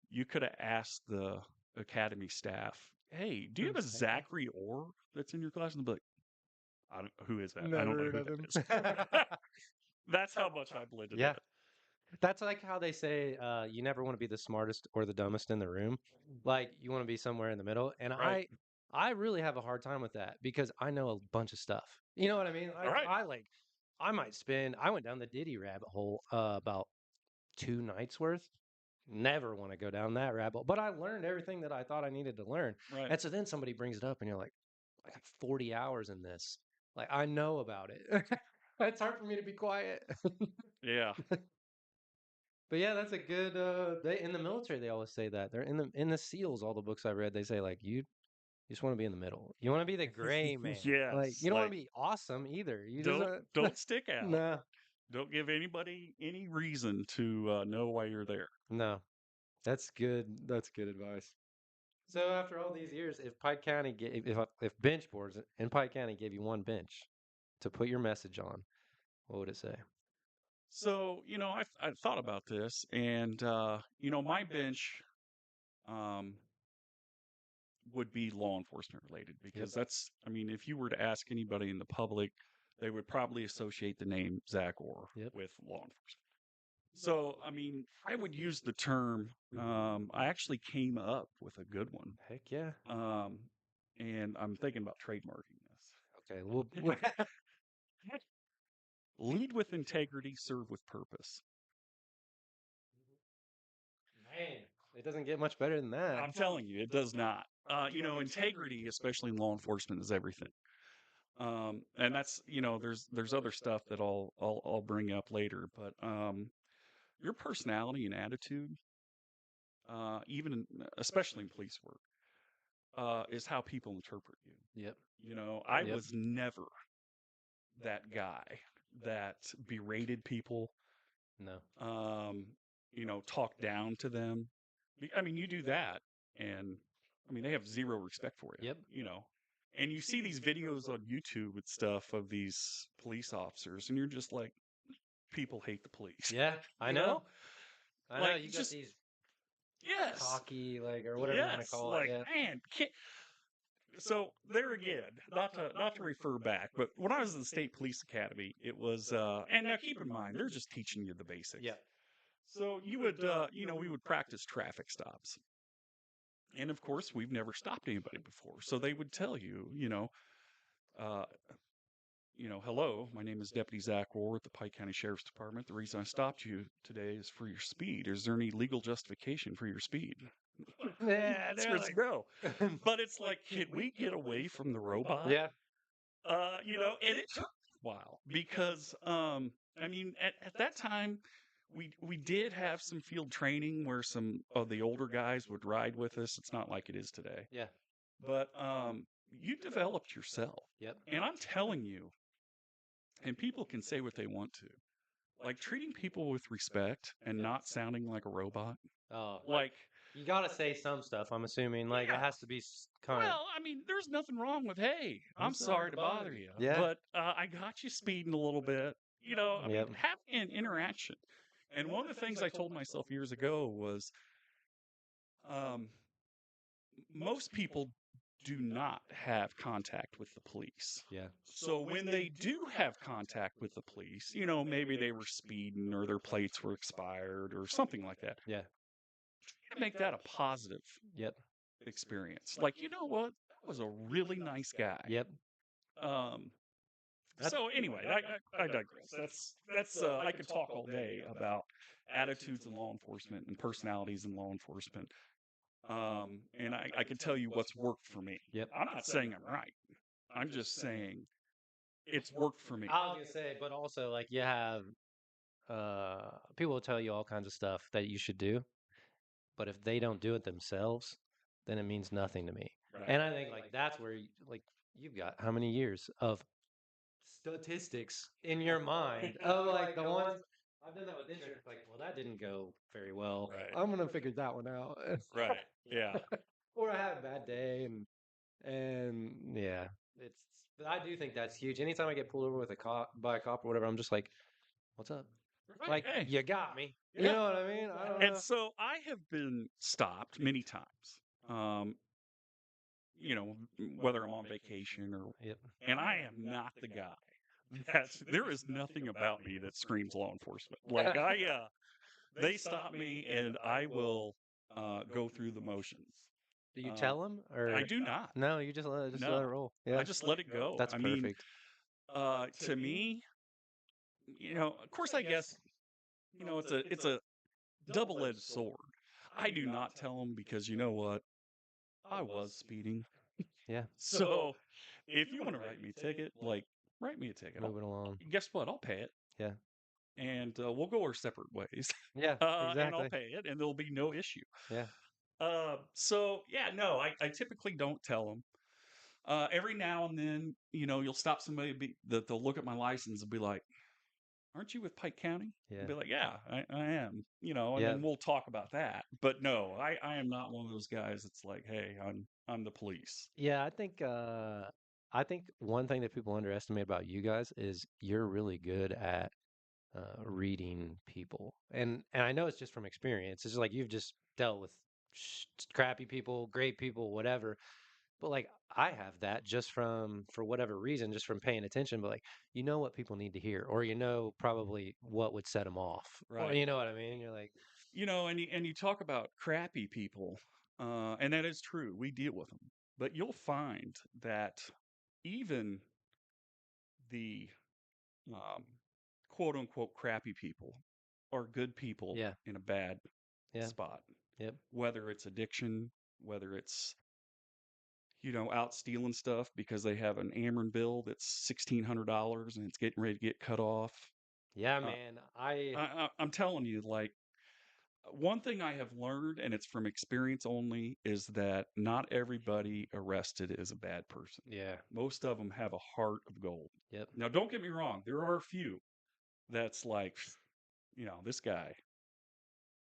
you could have asked the academy staff, "Hey, do you have a Who's that guy? Zachary Orr that's in your class?" And they'll be like, "I don't, who is that? I Never don't know heard who of that him. is." That's how much I blended in. Yeah. That's like how they say you never want to be the smartest or the dumbest in the room. Like you want to be somewhere in the middle. And Right. I really have a hard time with that because I know a bunch of stuff. You know what I mean? All right. I might spend I went down the Diddy rabbit hole about 2 nights worth. Never want to go down that rabbit hole. But I learned everything that I thought I needed to learn. Right. And so then somebody brings it up and you're like, I got 40 hours in this. Like I know about it. It's hard for me to be quiet. Yeah. But yeah, that's a good they in the military they always say that. They're in the SEALs, all the books I read, they say like you just want to be in the middle. You want to be the gray man. Like Yes. you don't want Like to be awesome either. You just don't stick out. no. Don't give anybody any reason to know why you're there. No. That's good. That's good advice. So after all these years, if Pike County if bench boards in Pike County gave you one bench to put your message on, what would it say? So, I've thought about this, and my bench um, would be law enforcement related Yep. because I mean, if you were to ask anybody in the public, they would probably associate the name Zach Orr Yep. with law enforcement. So, I mean, I would use the term. I actually came up with a good one, Heck yeah. um, and I'm thinking about trademarking Okay. Well, this. Lead with integrity, serve with purpose. man, it doesn't get much better than that. I'm telling you, it does not. Integrity, especially in law enforcement, is everything. And that's there's other stuff that I'll bring up later, but your personality and attitude, especially in police work, is how people interpret you. Yep. I Yep. was never that guy that berated people, No. um, talked down to them. I mean, you do that, and I mean, they have zero respect for Yep. you, and you see these videos on YouTube and stuff of these police officers, and you're just like, people hate the police, Yeah, I you know. know? I know. Like, You got just, these yes, cocky, like, or whatever you want to yes, call it. like, Yeah. man, so there again, not to refer back, but when I was in the state police academy, it was, and now keep in mind, they're just teaching you the basics. Yeah. So we would practice traffic stops. And of course, we've never stopped anybody before. So they would tell you, uh, hello, my name is Deputy Zach Orr with the Pike County Sheriff's Department. The reason I stopped you today is for your speed. Is there any legal justification for your speed? The Yeah, answer they're is like, no. But it's like, can we get away from the robot? yeah. And it took a while because, I mean, at that time, we did have some field training where some of the older guys would ride with us. It's not like it is today, Yeah. but you developed yourself, Yep. and I'm telling you, and people can say what they want to, like treating people with respect and not sounding like a robot, Oh, like. you got to say some stuff, I'm assuming. Like, it Yeah. has to be kind of. Well, I mean, there's nothing wrong with, hey, I'm sorry to bother you, Yeah. but I got you speeding a little bit. I mean, Yep. have an interaction. And one of the things I told myself years ago was, um, most people do not have contact with the police. Yeah. So when they do have contact with the police, maybe they were speeding or their plates were expired or something like that, Yeah. to make that a positive Yep. experience. Like, you know what? That was a really nice guy. Yep. Um, That, so anyway, I digress. That's I could talk all day about attitudes in law enforcement and personalities in law enforcement. And I can tell you what's worked for me. yep. I'm not saying I'm right. I'm just saying it's worked for me. I was gonna say, but also like you have people will tell you all kinds of stuff that you should do, but if they don't do it themselves, then it means nothing to me. Right. And I think like that's where like you've got how many years of statistics in your mind of like the ones I've done that with insurance. Like, well, that didn't go very well. Right. I'm gonna figure that one out. Right. Yeah. Or I had a bad day, and yeah, it's. But I do think that's huge. Anytime I get pulled over with a cop by a cop or whatever, I'm just like, "What's up?" Right. Like, Hey. you got me. You Yeah. know what I mean? I don't And know. so I have been stopped many times. Um, whether I'm on vacation or, Yep. and I am not the guy there is nothing about me that screams law enforcement. Like they stop me and I will go through the motions. Do you Um, tell them I or do not. no? You just let it No, roll. I Yeah, just let it go. that's I mean, perfect. to me, of course, I guess, it's a double-edged sword. I do not tell them because you know what? I was speeding. Yeah, So if you want to write me a ticket, like write me a ticket. move it along. Guess what? I'll pay it, Yeah, and we'll go our separate ways. yeah, And I'll exactly. pay it, and there'll be no issue. Yeah, So yeah, no, I typically don't tell them. Every now and then, you'll stop somebody that they'll look at my license and be like, "Aren't you with Pike County?" I'll yeah, be like, "Yeah, I am." And yeah, then we'll talk about that. But no, I am not one of those guys that's like, "Hey, I'm the police." yeah. I think one thing that people underestimate about you guys is you're really good at reading people, and I know it's just from experience. It's just like you've just dealt with crappy people, great people, whatever. But like I have that just from for whatever reason, just from paying attention. But like you know what people need to hear, or you know probably what would set them off, or Right. you know what I mean. You're like, And you talk about crappy people, and that is true. We deal with them, but you'll find that even the um, quote unquote crappy people are good people yeah, in a bad yeah, spot. yep, Whether it's addiction, whether it's out stealing stuff because they have an Ameren bill that's $1,600 and it's getting ready to get cut off. yeah, Uh, man. I I'm telling you, like, one thing I have learned, and it's from experience only, is that not everybody arrested is a bad person. yeah, Most of them have a heart of gold. yep, Now, don't get me wrong, there are a few that's like,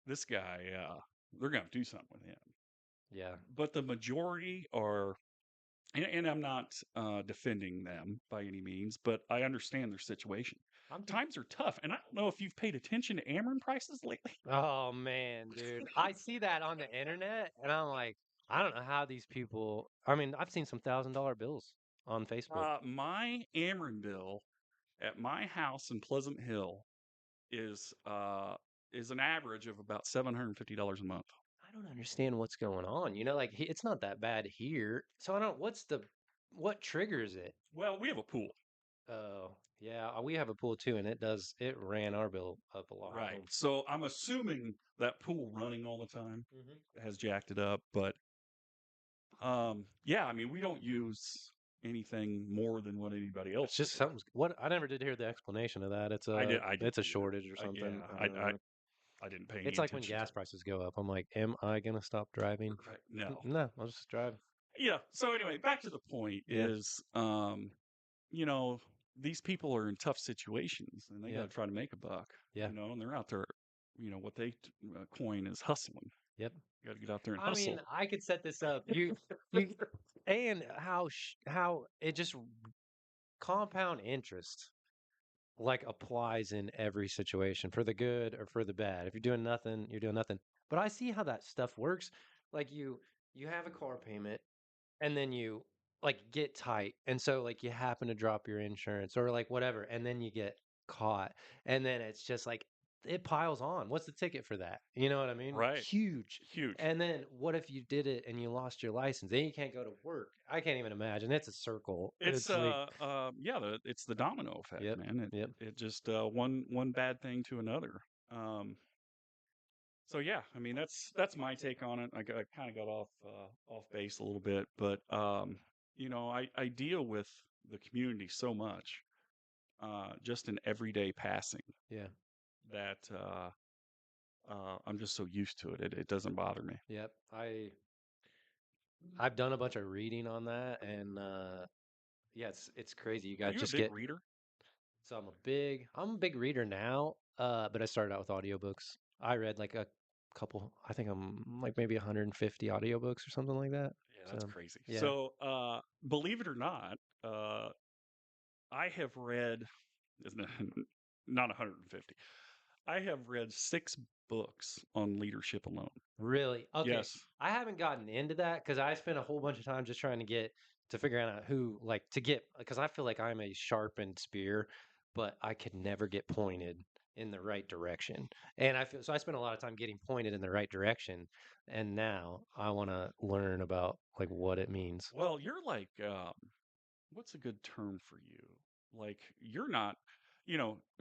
this guy, they're going to do something with him. yeah. But the majority are, and I'm not defending them by any means, but I understand their situation. I'm Times are tough, and I don't know if you've paid attention to Ameren prices lately. Oh man, dude. I see that on the internet and I'm like, I don't know how these people, I mean, I've seen some $1,000 bills on Facebook. My Ameren bill at my house in Pleasant Hill is is an average of about $750 a month. I don't understand what's going on. You know, like it's not that bad here. So I don't, what triggers it? Well, we have a pool, Oh, yeah, we have a pool too and it ran our bill up a lot. right? So I'm assuming that pool running all the time Mhm. has jacked it up, but yeah, I mean, we don't use anything more than what anybody else It's just does. something's what I never did hear the explanation of that. I It's didn't a either. shortage or something. Yeah, I didn't pay any It's like when attention to gas prices go up. I'm like, am I gonna stop driving? it. Right. No. No, I'll just drive. Yeah. So anyway, back to the point Yeah, is, you know, these people are in tough situations and they got yeah, to try to make a buck, yeah, and they're out there, what they coin is hustling. yep. Got to get out there and I mean, hustle. I could set this up. You, and how it just compound interest like applies in every situation for the good or for the bad. If you're doing nothing, you're doing nothing. But I see how that stuff works. Like you have a car payment and then you like get tight, and so like you happen to drop your insurance or like whatever, and then you get caught, and then it's just like it piles on. What's the ticket for that? You know what I mean? Right. Huge. Huge. And then what if you did it and you lost your license? Then you can't go to work. I can't even imagine. It's a circle. It's It's like, yeah, it's the domino effect, yep, man. yep, It just one bad thing to another. Um, so yeah, I mean that's my take on it. I kind of got off base a little bit, but I deal with the community so much, just in everyday passing yeah, that I'm just so used to it. It doesn't bother me. yep. I've done a bunch of reading on that, and yeah, it's crazy. You Are got you a just big get. reader? So I'm a big reader now, but I started out with audiobooks. I read like a couple, I think I'm like maybe 150 audiobooks or something like that. Yeah, that's So, crazy. yeah, So, believe it or not, I have read not 150. I have read 6 books on leadership alone. really. Okay, Yes. I haven't gotten into that because I spent a whole bunch of time just trying to get to figuring out who like to get because I feel like I'm a sharpened spear, but I could never get pointed in the right direction. And I feel so I spent a lot of time getting pointed in the right direction, and now I want to learn about like what it means. Well, you're like, what's a good term for you? Like, you're not,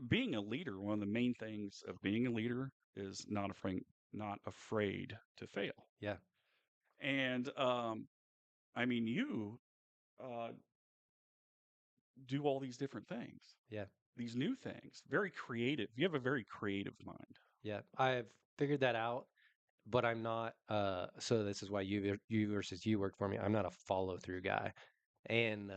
being a leader, one of the main things of being a leader is not afraid to fail. Yeah, And I mean, you uh, do all these different things, yeah. these new things, very creative. You have a very creative mind. Yeah, I've figured that out, but I'm not so this is why you versus you work for me. I'm not a follow through guy. And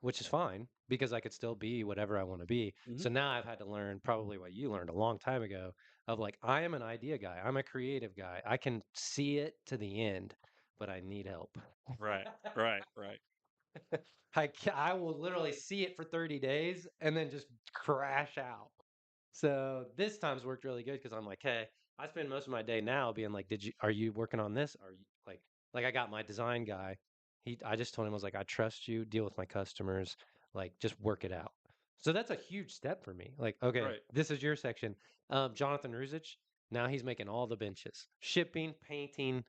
which is fine because I could still be whatever I want to be. Hmm. So now I've had to learn probably what you learned a long time ago of like I am an idea guy. I'm a creative guy. I can see it to the end, but I need help. Right, right, right. I will literally see it for 30 days and then just crash out. So this time's worked really good because I'm like, hey, I spend most of my day now being like, are you working on this? Are you like I got my design guy. I just told him I was like, I trust you, deal with my customers, like just work it out. So that's a huge step for me. Like, okay, Right. this is your section. Jonathan Ruzich, now he's making all the benches, shipping, painting,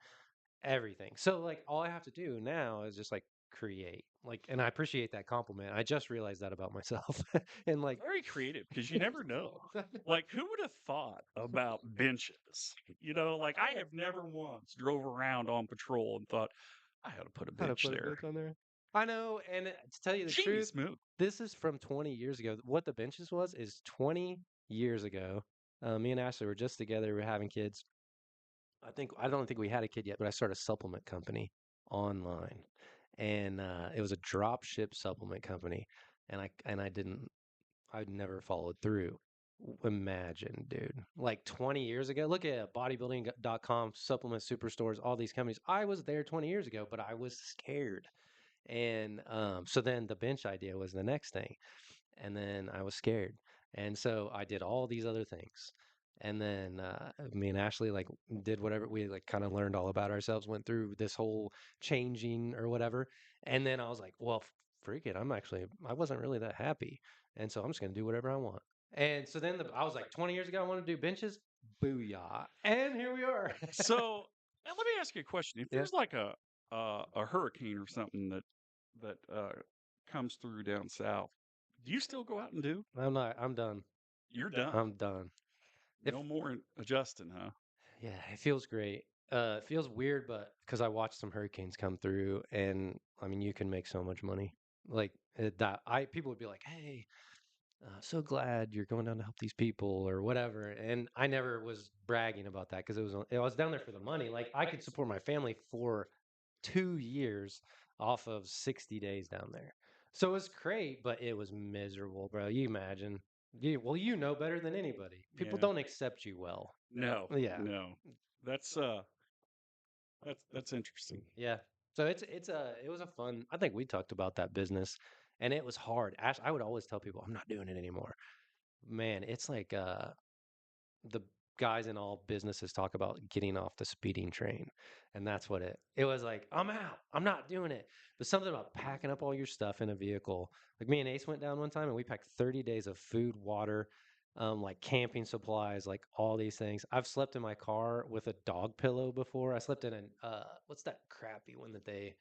everything. So like all I have to do now is just like create. Like, and I appreciate that compliment. I just realized that about myself. And like Very creative because you never know. Like, who would have thought about benches? Like I have never once drove around on patrol and thought, I ought to put a how to bench put a there. bench on there. I know, and to tell you the truth, Genius move. this is from 20 years ago. What the benches was is 20 years ago. Me and Ashley were just together. We were having kids. I don't think we had a kid yet, but I started a supplement company online, and it was a drop ship supplement company, and I didn't I'd never followed through. Imagine, dude. Like 20 years ago, look at bodybuilding.com, supplement superstores, all these companies. I was there 20 years ago, but I was scared. And so then the bench idea was the next thing. And then I was scared. And so I did all these other things. And then me and Ashley like did whatever we like kind of learned all about ourselves, went through this whole changing or whatever. And then I was like, well, freak it. I wasn't really that happy. And so I'm just going to do whatever I want. And so then I was like 20 years ago, I want to do benches. Booyah. And here we are. So let me ask you a question. If Yeah. there's like a hurricane or something that comes through down south, do you still go out and do? I'm done. You're done. I'm done. If No more adjusting, huh? Yeah, it feels great. It feels weird, but because I watched some hurricanes come through, and I mean, you can make so much money. Like that, I people would be like, "Hey, so glad you're going down to help these people or whatever." And I never was bragging about that because I was down there for the money. Like I could support my family for 2 years off of 60 days down there. So it was great, but it was miserable, bro. You imagine? Well, you know better than anybody. People Yeah. don't accept you well. No, Yeah. no. That's that's interesting. Yeah. So it was a fun. I think we talked about that business, and it was hard. Ash, I would always tell people I'm not doing it anymore. Man, it's like the guys in all businesses talk about getting off the speeding train. And that's what it was like, I'm out. I'm not doing it. But something about packing up all your stuff in a vehicle. Like me and Ace went down one time and we packed 30 days of food, water, like camping supplies, like all these things. I've slept in my car with a dog pillow before. I slept in an what's that crappy one that they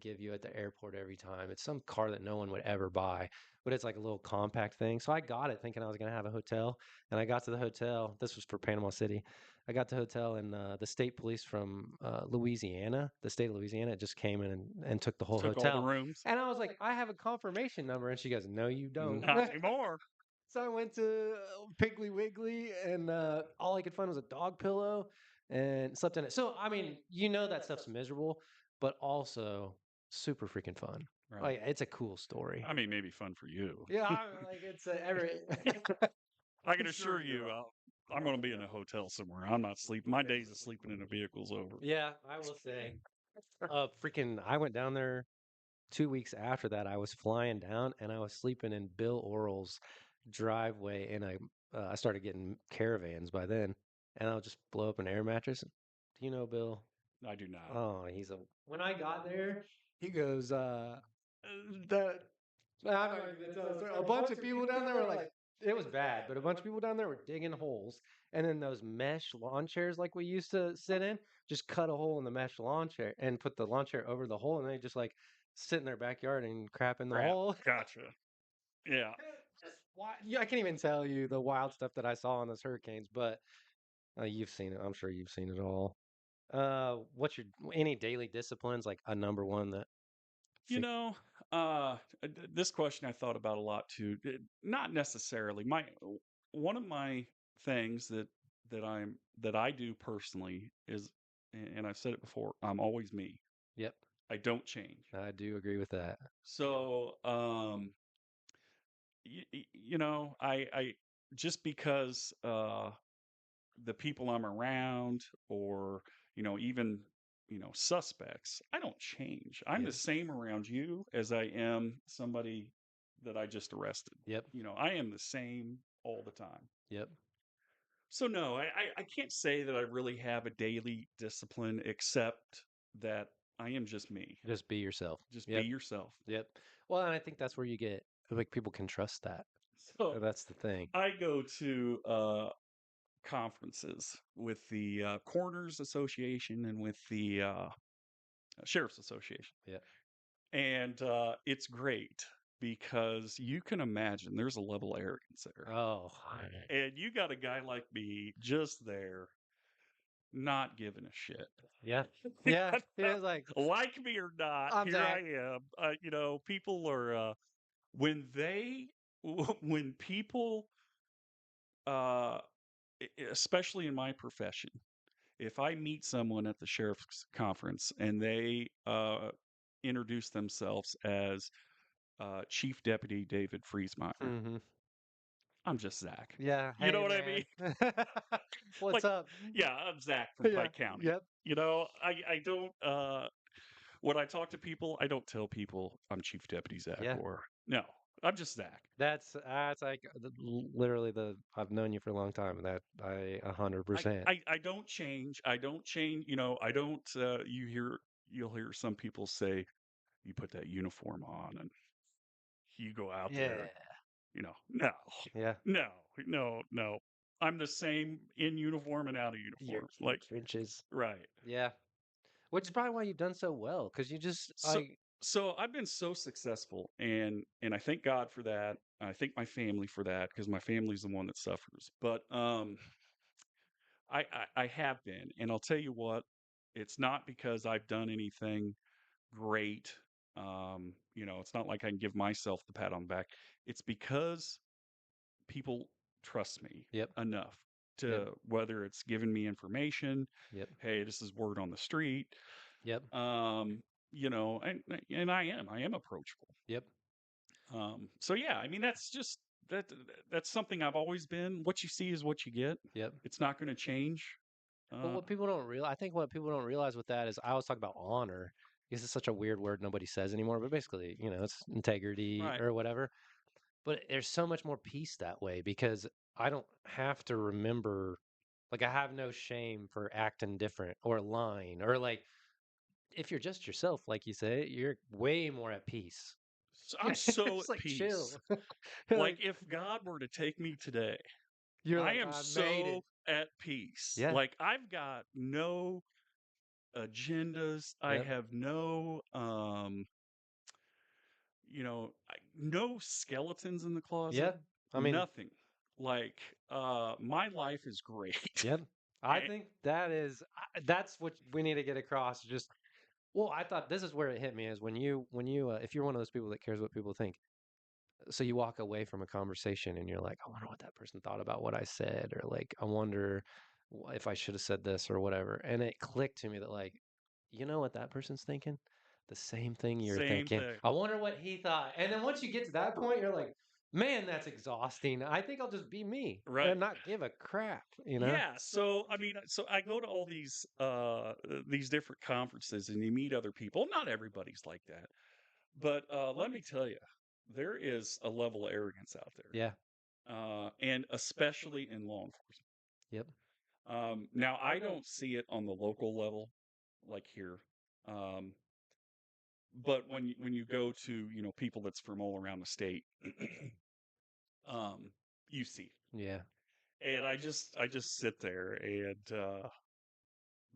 give you at the airport every time. It's some car that no one would ever buy, but it's like a little compact thing. So I got it thinking I was going to have a hotel. And I got to the hotel. This was for Panama City. I got to the hotel, and the state police from Louisiana, the state of Louisiana, just came in and took the whole Took all the hotel. rooms. And I was like, I have a confirmation number. And she goes, no, you don't. Not anymore. So I went to Piggly Wiggly, and all I could find was a dog pillow and slept in it. So, I mean, that stuff's miserable, but also super freaking fun. Right. Like, it's a cool story. I mean, maybe fun for you. Yeah, like it's every. I can assure you, I'm going to be in a hotel somewhere. I'm not sleeping. My days of sleeping in a vehicle's over. Yeah, I will say. Freaking, I went down there 2 weeks after that. I was flying down and I was sleeping in Bill Orrell's driveway, and I started getting caravans by then, and I'll just blow up an air mattress. Do you know Bill? I do not. Oh, he's a. When I got there, he goes, that I'm not gonna tell the story. A bunch of people down there were like, it was bad, but a bunch of people down there were digging holes, and then those mesh lawn chairs like we used to sit in, just cut a hole in the mesh lawn chair and put the lawn chair over the hole, and they just like sit in their backyard and crap in the Crap. hole. Gotcha. Yeah. Just yeah, I can't even tell you the wild stuff that I saw on those hurricanes, but you've seen it. I'm sure you've seen it all. What's your any daily disciplines like a number one that You think? know, this question I thought about a lot too. Not necessarily. One of my things that I do personally is, and I've said it before, I'm always me. Yep, I don't change. I do agree with that. So, I just because the people I'm around, or even suspects, I don't change. I'm the Yep, same around you as I am somebody that I just arrested. yep, I am the same all the time. yep. So no, I can't say that I really have a daily discipline, except that I am just me. Just be yourself. Just be Yep, yourself. yep. Well, and I think that's where you get like people can trust that. So That's the thing. I go to conferences with the Coroners Association and with the Sheriff's Association. Yep. And it's great because you can imagine there's a level of arrogance there. Oh, And you got a guy like me just there, not giving a shit. yeah, yeah. It's like Like me or not, I'm here I Zach. am. People are, when they, when people, uh, especially in my profession, if I meet someone at the sheriff's conference and they introduce themselves as Chief Deputy David Friesmeyer, Hmm. I'm just Zach. Yeah. You know Hey, what I mean? man. What's Like, up? yeah, I'm Zach from Yeah. Pike County. Yep. I don't when I talk to people, I don't tell people I'm Chief Deputy Zach, Yeah. or no, I'm just Zach. That's like literally the I've known you for a long time, and that I 100%. I don't change. I don't change. I don't. You'll hear some people say, you put that uniform on and you go out Yeah. there. No, Yeah. no, no. I'm the same in uniform and out of You're uniform. in the Like, trenches. right. Yeah. Which is probably why you've done so well, because you just So I've been so successful, and I thank God for that. I thank my family for that, because my family's the one that suffers. But I have been, and I'll tell you what, it's not because I've done anything great. It's not like I can give myself the pat on the back. It's because people trust me Yep. enough Yep. to, whether it's giving me information, Yep. hey, this is word on the street, Yep. um, and I am approachable. Yep. So yeah, I mean, that that's something I've always been. What you see is what you get. Yep. It's not going to change. But Uh, what people don't realize, I think what people don't realize with that is I always talk about honor. Because it's such a weird word nobody says anymore, but basically, it's integrity right. or whatever. But there's so much more peace that way because I don't have to remember. Like I have no shame for acting different or lying or like if you're just yourself, like you say, you're way more at peace. I'm so It's at like peace. chill. Like Like if God were to take me today, you're I like, am I made it. so at peace. Yeah. Like I've got no agendas. I Yep. have no no skeletons in the closet. Yeah. I mean, Nothing. Like my life is great. yep. I And- think that's what we need to get across. Just well, I thought this is where it hit me is when you if you're one of those people that cares what people think, so you walk away from a conversation and you're like, I wonder what that person thought about what I said, or like, I wonder if I should have said this or whatever. And it clicked to me that, like, you know what that person's thinking? The same thing you're Same thinking. thing. I wonder what he thought. And then once you get to that point, you're like, man, that's exhausting. I think I'll just be me Right. and not give a crap, you know? Yeah, so I mean, so I go to all these different conferences and you meet other people. Not everybody's like that. But let me tell you, there is a level of arrogance out Yeah. there, and especially in law enforcement. Yep. Now, I don't see it on the local level, like here, um, but when you go to people that's from all around the state, you see it, Yeah. and I just sit there and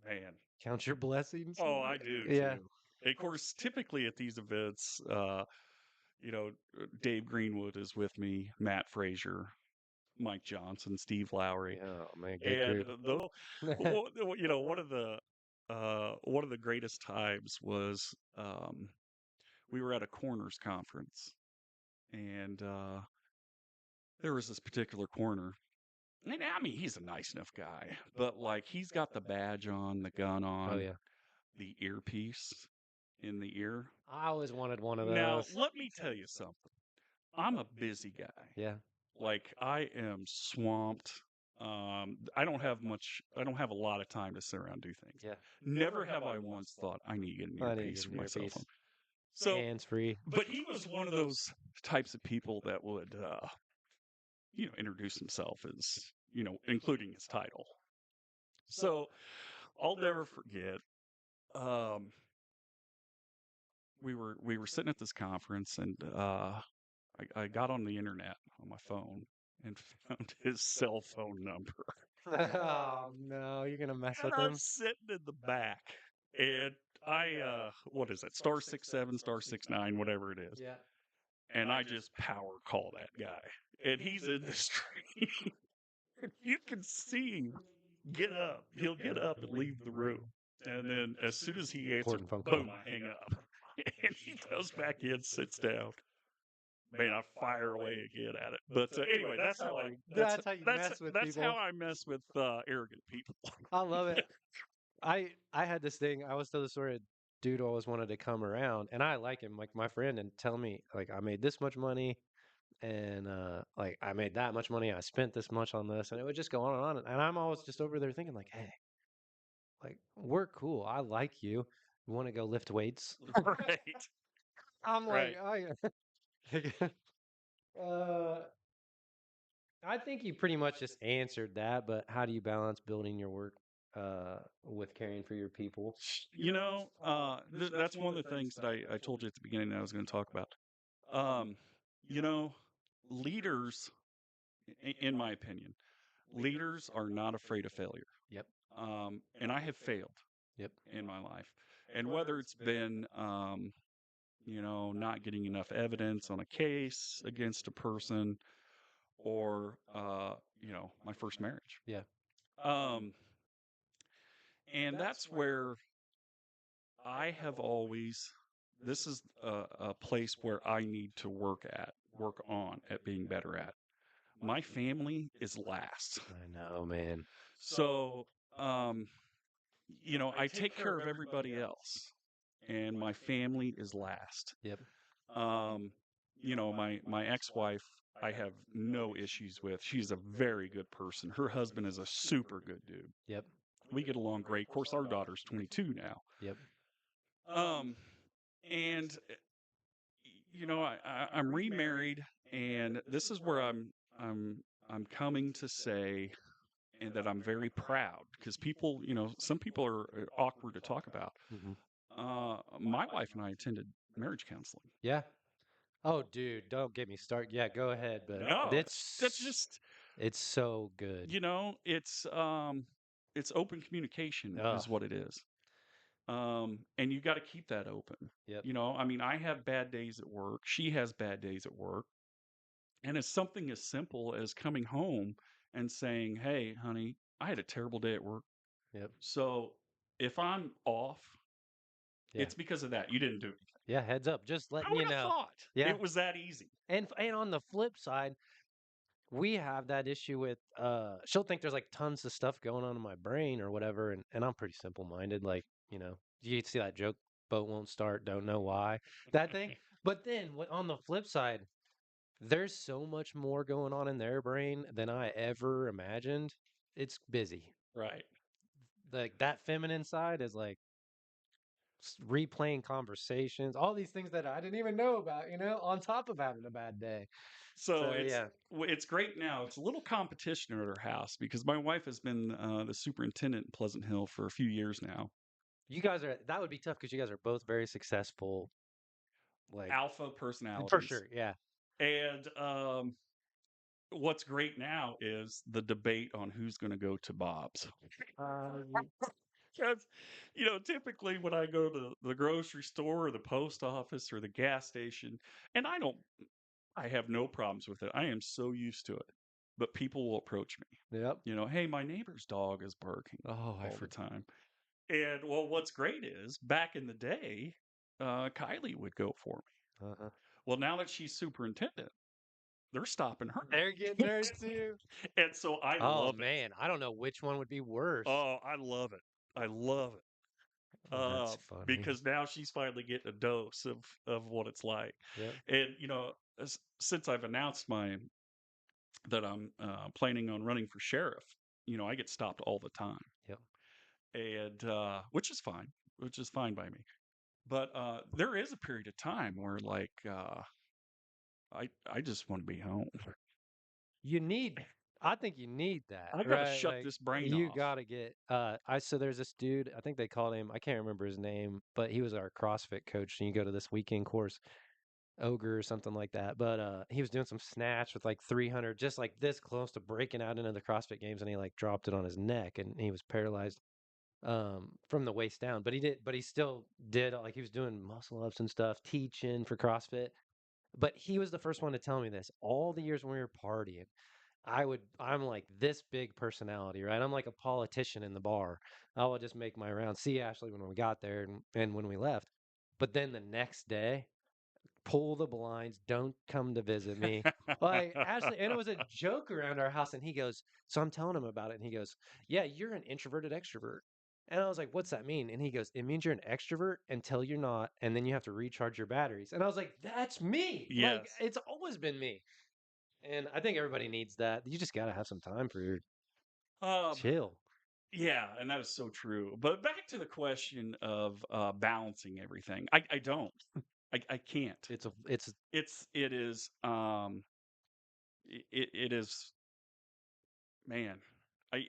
man, Count your blessings. oh, I do Yeah. too. And of course, typically at these events, Dave Greenwood is with me, Matt Frazier, Mike Johnson, Steve Lowry, Yeah, man, good and group. those, one of the greatest times was we were at a corners conference, and there was this particular corner. And I mean, he's a nice enough guy, but like he's got the badge on, the gun Oh on, yeah. the earpiece in the ear. I always wanted one of Now, those. let me tell you something. I'm a busy guy. Yeah. Like I am swamped. I don't have a lot of time to sit around and do things. Yeah. Never have I once thought I need to get an I need to earpiece get for an my cell earpiece. phone. So, Hands free. but he was one of those types of people that would, introduce himself as, including his title. So I'll never forget. Um, we were sitting at this conference, and I got on the internet on my phone and found his cell phone number. Oh no, you're gonna mess And with I'm them. sitting in the back, and what is that? Star 67, star 69, whatever it is. Yeah. And I just power call that guy, and he's in the street. You can see him get up. He'll get up and leave the room, and then as soon as he answers, Important phone call. boom, I hang up. And he goes back in, sits down. Man, I fire away again at it. But anyway, that's how I that's That's how you that's mess with that's how people. I mess with arrogant people. I love it. I had this thing. I always tell the story. Dude always wanted to come around, and I like him, like my friend, and tell me like I made this much money, and like I made that much money. I spent this much on this, and it would just go on and on. And I'm always just over there thinking like, hey, like we're cool. I like you. You want to go lift weights? Right, I'm like, right. uh, I think you pretty much just answered that, but how do you balance building your work with caring for your people? That's one of the things that I told you at the beginning that I was going to talk about. Um, you know, leaders, in my opinion, leaders are not afraid of failure. Yep. And I have failed Yep. in my life. And whether it's been, not getting enough evidence on a case against a person or, my first marriage. Yeah. Um, and that's where I have always, this is a place where I need to work on at being better at. My family is last. I know, man. So, um, I take care of everybody else, and my family is last. Yep. Um, my ex-wife, I have no issues with. She's a very good person. Her husband is a super good dude. Yep. We get along great. Of course, our daughter's 22 now. Yep. Um, and I'm remarried, and this is where I'm coming to say, and that I'm very proud because people, some people are awkward to talk about. Hmm. My wife and I attended marriage counseling. Yeah. Oh, dude, don't get me started. Yeah, go ahead, but No, that's just, it's so good. you know, it's um it's open communication Oh, is what it is. And you got to keep that open. yep, I mean, I have bad days at work. She has bad days at work. And it's something as simple as coming home and saying, "Hey, honey, I had a terrible day at work. yep, So if I'm off, yeah, it's because of that. You didn't do anything." yeah. Heads up, just I letting you would have know. thought Yeah, it was that easy. and on the flip side, we have that issue with she'll think there's like tons of stuff going on in my brain or whatever, and I'm pretty simple minded. Like, you see that joke, boat won't start, don't know why, that thing. But then on the flip side, there's so much more going on in their brain than I ever imagined. It's busy. Right. Like that feminine side is like replaying conversations, all these things that I didn't even know about, on top of having a bad day. So So yeah, it's great now. It's a little competition at our house because my wife has been the superintendent in Pleasant Hill for a few years now. that would be tough because you guys are both very successful, like Alpha for personalities. sure. Yeah. And what's great now is the debate on who's going to go to Bob's. Um, Because, typically when I go to the grocery store or the post office or the gas station, and I have no problems with it. I am so used to it. But people will approach me, yep. hey, my neighbor's dog is barking Oh, I all the forgot. time. And well, what's great is back in the day, Kylie would go for me. Uh-huh. Well, now that she's superintendent, they're stopping her. They're getting hers too. And so I Oh love it. man, I don't know which one would be worse. Oh, I love it. I love it. That's funny. Because now she's finally getting a dose of what it's like. Yep. And since I've announced my that I'm planning on running for sheriff, I get stopped all the time, Yep. and which is fine by me. But there is a period of time where like I just want to be home. You need I think you need that, I got to right? shut Like this brain you off. gotta get I so there's this dude, I think they called him, I can't remember his name, but he was our CrossFit coach and you go to this weekend course, Ogre or something like that. But he was doing some snatch with like 300, just like this close to breaking out into the CrossFit games, and he like dropped it on his neck and he was paralyzed from the waist down. But he still did, like he was doing muscle ups and stuff, teaching for CrossFit. But he was the first one to tell me this. All the years when we were partying, I'm like this big personality, right? I'm like a politician in the bar. I would just make my rounds. See Ashley when we got there and when we left. But then the next day, pull the blinds, don't come to visit me. Like Ashley, and it was a joke around our house. And he goes, so I'm telling him about it, and he goes, yeah, you're an introverted extrovert. And I was like, what's that mean? And he goes, it means you're an extrovert until you're not, and then you have to recharge your batteries. And I was like, that's me. Like Yes. it's always been me. And I think everybody needs that. You just got to have some time for your Um, chill. yeah, and that is so true. But back to the question of balancing everything. I don't. I can't. It's It is it is, man.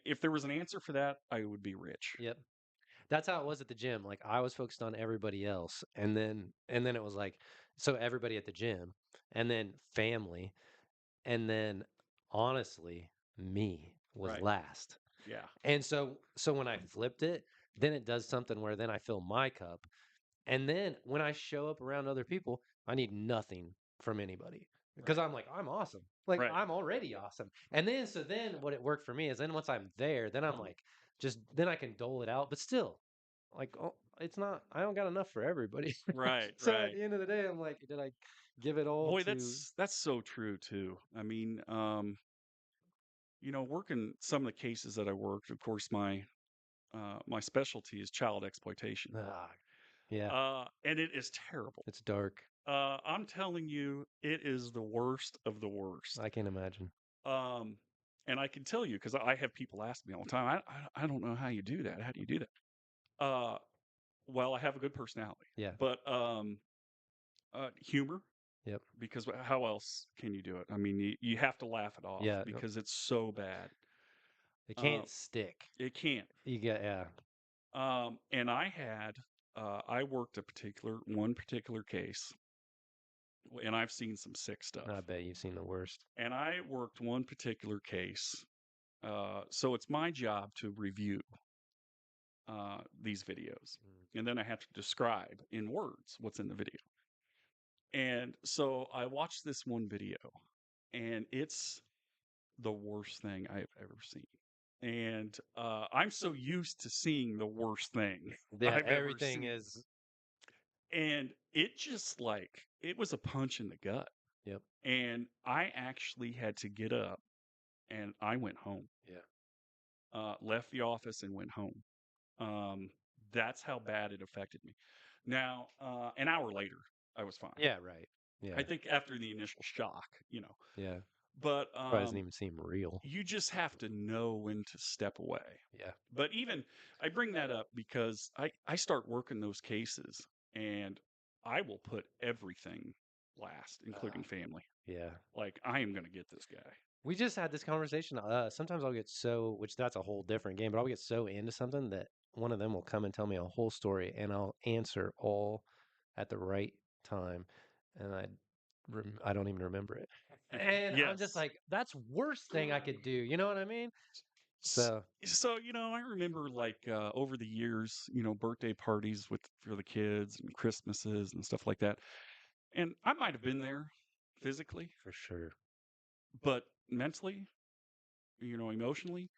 If there was an answer for that, I would be rich. Yep. That's how it was at the gym. Like I was focused on everybody else, and then it was like so everybody at the gym, and then family, and then honestly, me was Right. last. Yeah. And so when I flipped it, then it does something where then I fill my cup. And then when I show up around other people, I need nothing from anybody because Right. I'm like, I'm awesome. Like Right. I'm already awesome. And then so then what it worked for me is then once I'm there, then I'm like just then I can dole it out, but still like oh, it's not I don't got enough for everybody. Right. So at Right. the end of the day, I'm like, did I give it all Boy, to that's so true too. I mean, working some of the cases that I worked, of course, my specialty is child exploitation. ah, yeah, And it is terrible. it's dark. I'm telling you, it is the worst of the worst. I can imagine. Um, and I can tell you because I have people ask me all the time. I don't know how you do that. How do you do that? Uh, well, I have a good personality, Yeah. but humor. Yep. Because how else can you do it? I mean, you have to laugh it off Yeah. No, because it's so bad. It Um, can't stick. it can't. You get yeah. And I worked one particular case, and I've seen some sick stuff. I bet you've seen the worst. And I worked one particular case. So it's my job to review these videos. Mm. And then I have to describe in words what's in the video. And so I watched this one video, and it's the worst thing I've ever seen. And I'm so used to seeing the worst thing Yeah, I've ever everything seen. is. And it just like, it was a punch in the gut. Yep. And I actually had to get up and I went home, Yeah. left the office and went home. Um, that's how bad it affected me. Now, an hour later, I was fine. Yeah. Right. I Yeah. think after the initial shock, Yeah. but Probably doesn't even seem real. you just have to know when to step away. Yeah. But even I bring that up because I start working those cases and I will put everything last, including family. Yeah. Like I am going to get this guy. We just had this conversation. Sometimes I'll get so, which that's a whole different game, but I'll get so into something that one of them will come and tell me a whole story, and I'll answer all at the right time, and I don't even remember it. And I'm just Yes. like, that's worst thing I could do. You know what I mean? S- So So, I remember like over the years, birthday parties for the kids and Christmases and stuff like that. And I might have been there physically, for sure. but mentally, emotionally,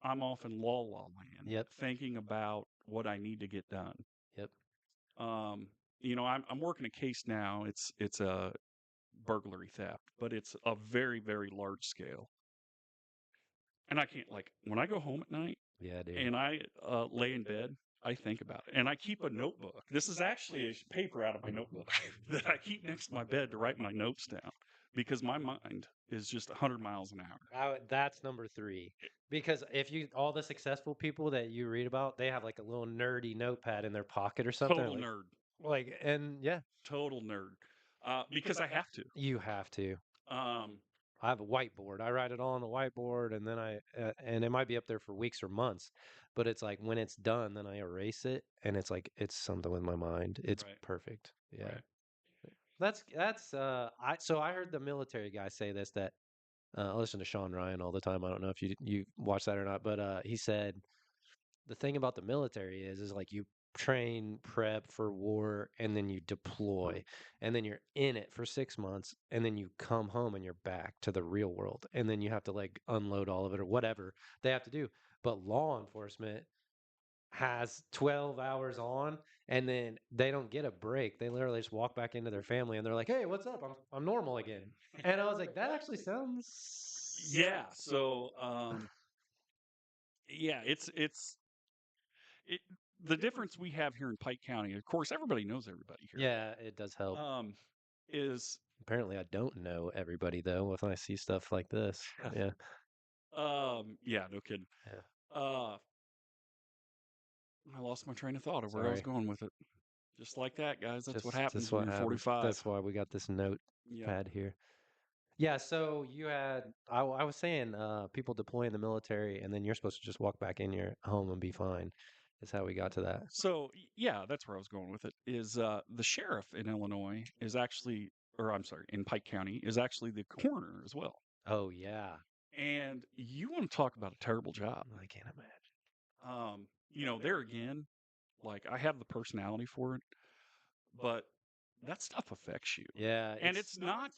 I'm off in la land Yep. thinking about what I need to get done. Yep. Um, I'm working a case now. It's a burglary theft, but it's a very, very large scale. And I can't like when I go home at night Yeah, dude. and I lay in bed, I think about it. And I keep a notebook. This is actually a paper out of my notebook that I keep next to my bed to write my notes down because my mind is just 100 miles an hour. That's number three. Because if you all the successful people that you read about, they have like a little nerdy notepad in their pocket or something. Total nerd. And yeah, Total nerd. Because I have to. you have to. Um, I have a whiteboard. I write it all on the whiteboard, and then and it might be up there for weeks or months, but it's like when it's done, then I erase it, and it's like it's something with my mind. It's right, perfect. Yeah, right. I heard the military guy say this that I listen to Sean Ryan all the time. I don't know if you watch that or not, but he said the thing about the military is like you train, prep for war, and then you deploy, and then you're in it for 6 months, and then you come home and you're back to the real world, and then you have to like unload all of it or whatever they have to do. But law enforcement has 12 hours on, and then they don't get a break. They literally just walk back into their family and they're like, "Hey, what's up? I'm normal again." And I was like, that actually sounds Yeah. So, yeah, it. The difference we have here in Pike County, of course, everybody knows everybody here. yeah, it does help. Um, is Apparently, I don't know everybody though when I see stuff like this. Yeah. yeah, no kidding. Yeah. Uh, I lost my train of thought of where I was Sorry. going with it. Just like that, guys. That's what Just happens when what you're happens. 45. That's why we got this note Yep. pad here. Yeah, so you had I was saying people deploy in the military and then you're supposed to just walk back in your home and be fine. Is how we got to that. So yeah, that's where I was going with it. Is the sheriff in Illinois is actually, or I'm sorry, in Pike County is actually the coroner as well. Oh yeah. And you want to talk about a terrible job? I can't imagine. There again, like I have the personality for it, but that stuff affects you. Yeah, And it's not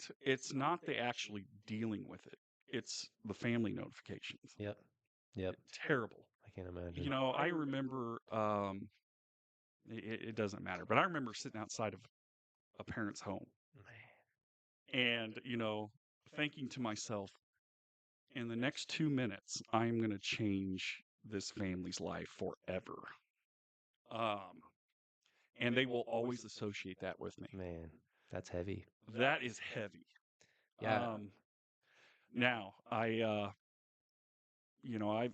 the actually dealing with it. It's the family notifications. yep. Yep. Terrible. I can't imagine. I remember it doesn't matter, but I remember sitting outside of a parent's home and, thinking to myself, in the next 2 minutes, I'm going to change this family's life forever. Um, and they will always associate that with me. Man, that's heavy. That is heavy. Yeah. Now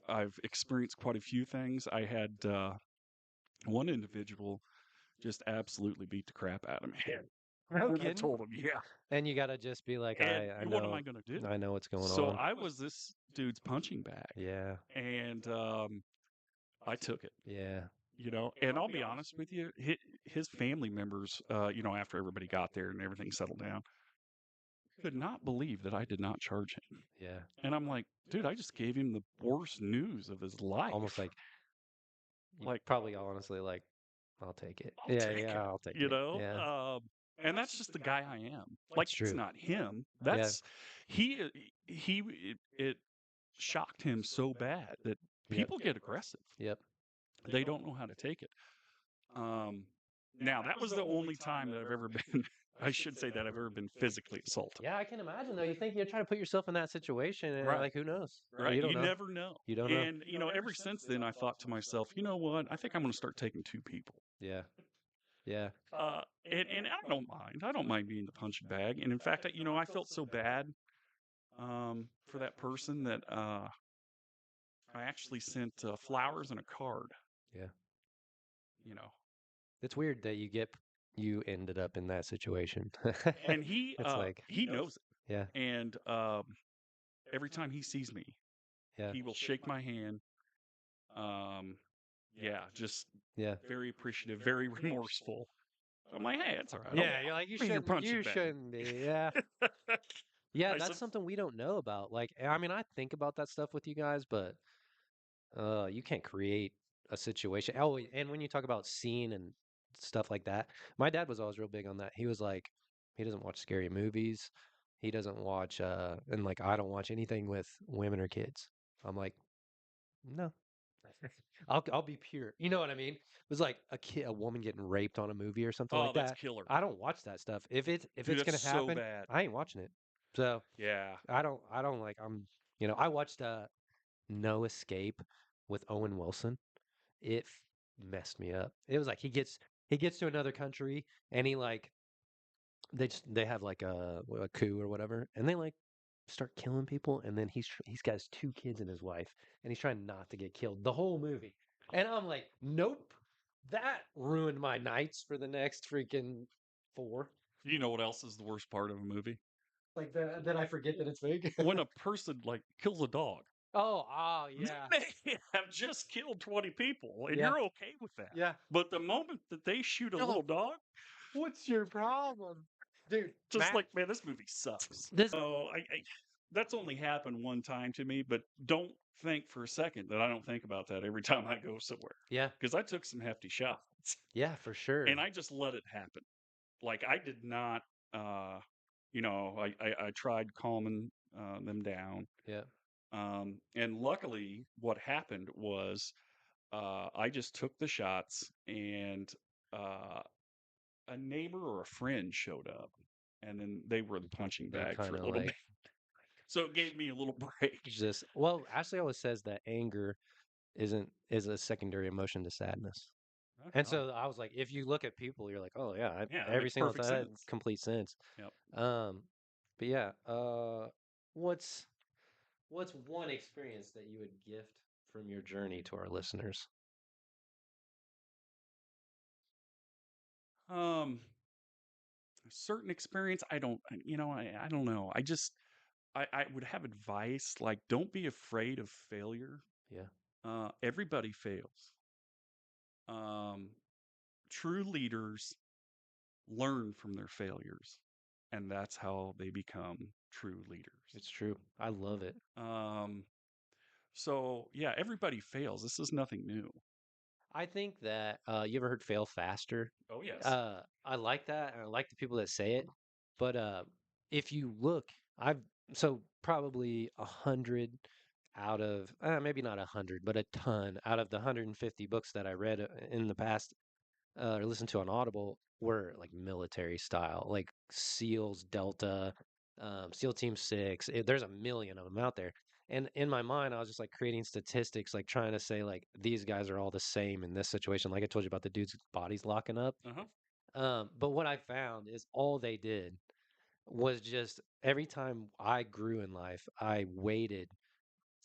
I've experienced quite a few things. I had one individual just absolutely beat the crap out of me. No And I kidding. told him, yeah. And you gotta just be like, And I what am I know, going to do? I know what's going So on. I was this dude's punching bag, Yeah, and I took it. yeah, And I'll be honest with you, his family members, after everybody got there and everything settled down, could not believe that I did not charge him. yeah. And I'm like, dude, I just gave him the worst news of his Almost life. like you Like, probably honestly like, I'll take it. I'll Yeah, take yeah, it, I'll take you it. know? Yeah, And that's just the guy I am. Like, it's it's true. not him. Yeah, That's he it shocked him so bad that yep, people get aggressive. yep. They don't know how to take it. Um, Now that was the only time that I've ever been. I should say that I've ever been physically assaulted. Yeah, I can imagine though. You think you're trying to put yourself in that situation, and Right. like, who knows? Right. You don't You know. never know. You don't know. And ever since then, I thought to myself, you know what? I think I'm going to start taking two people. Yeah, yeah, And I don't mind. I don't mind being the punching bag. And in fact, I felt so bad for that person that I actually sent flowers and a card. yeah. You know, It's weird that you ended up in that situation. and he It's like, he knows yeah, it. And every time he sees me, yeah, he will shake my hand. Um, yeah, just yeah. very appreciative, very remorseful. I'm like, hey, it's all right. Yeah, you're like, you Be your shouldn't, punching you bag. shouldn't be. Yeah. Yeah, I said, that's something we don't know about. Like, I mean, I think about that stuff with you guys, but you can't create a situation. Oh, and when you talk about scene and stuff like that, my dad was always real big on that. He was like, he doesn't watch scary movies. He doesn't watch and like I don't watch anything with women or kids. I'm like, no. I'll be pure. You know what I mean? It was like a woman getting raped on a movie or something oh, like that's that. killer. I don't watch that stuff. If Dude, it's that's gonna so happen, bad. I ain't watching it. So Yeah. I don't like I watched No Escape with Owen Wilson. It messed me up. It was like he gets to another country and he like they have like a coup or whatever and they like start killing people and then he's got his two kids and his wife and he's trying not to get killed the whole movie. And I'm like, nope. That ruined my nights for the next freaking four. You know what else is the worst part of a movie? Like that then I forget that it's fake. When a person like kills a dog. Oh, They yeah. may have just killed 20 people and Yeah. you're okay with that. Yeah. But the moment that they shoot a You're like, little dog, what's your problem? Dude, just Matt, like, man, this movie sucks. this Oh, that's only happened one time to me, but don't think for a second that I don't think about that every time I go somewhere. yeah, Because I took some hefty shots yeah, for sure. and I just let it happen. Like I did not, uh, I tried calming them down. Yeah, And luckily, what happened was I just took the shots, and uh, a neighbor or a friend showed up, and then they were the punching they bag for kind a of little bit. like So it gave me a little break. just well, Ashley always says that anger is a secondary emotion to sadness. And Oh, so I was like, if you look at people, you're like, oh yeah, yeah, that every makes single perfect time, sense. complete sense. Yep. Um, but yeah, what's what's one experience that you would gift from your journey to our listeners? Um, a certain experience, I don't know. I would have advice like don't be afraid of failure. Yeah, Everybody fails. Um, True leaders learn from their failures, and that's how they become true leaders. it's true. I love it. Um, so yeah, everybody fails. This is nothing new. I think that you ever heard fail faster? Oh yes. I like that, and I like the people that say it. But if you look, I've so probably 100 out of maybe not 100, but a ton out of the 150 books that I read in the past or listened to on Audible were like military style, like SEALs, Delta, SEAL Team Six. There's a million of them out there. And in my mind, I was just like creating statistics, like trying to say like these guys are all the same in this situation. Like I told you about the dude's bodies locking up. Uh huh. But what I found is all they did was just every time I grew in life, I waited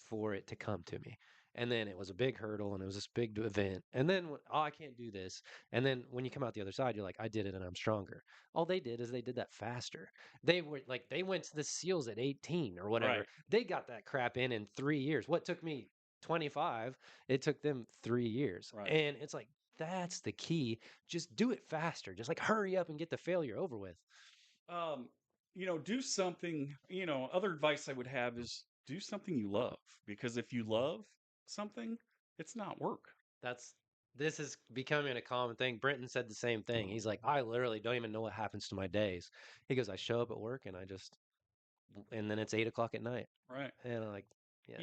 for it to come to me. And then it was a big hurdle and it was this big event. And then, oh, I can't do this. And then when you come out the other side, you're like, I did it and I'm stronger. All they did is they did that faster. They were like, they went to the SEALs at 18 or whatever. Right. They got that crap in 3 years. What took me 25, it took them 3 years. Right. And it's like, that's the key. Just do it faster. Just like hurry up and get the failure over with. Um, do something, other advice I would have is do something you love, because if you love something, it's not work. That's this is becoming a common thing. Brenton said the same thing. He's like, I literally don't even know what happens to my days. He goes, I show up at work and and then it's 8 o'clock at night. Right. And I'm like, yeah,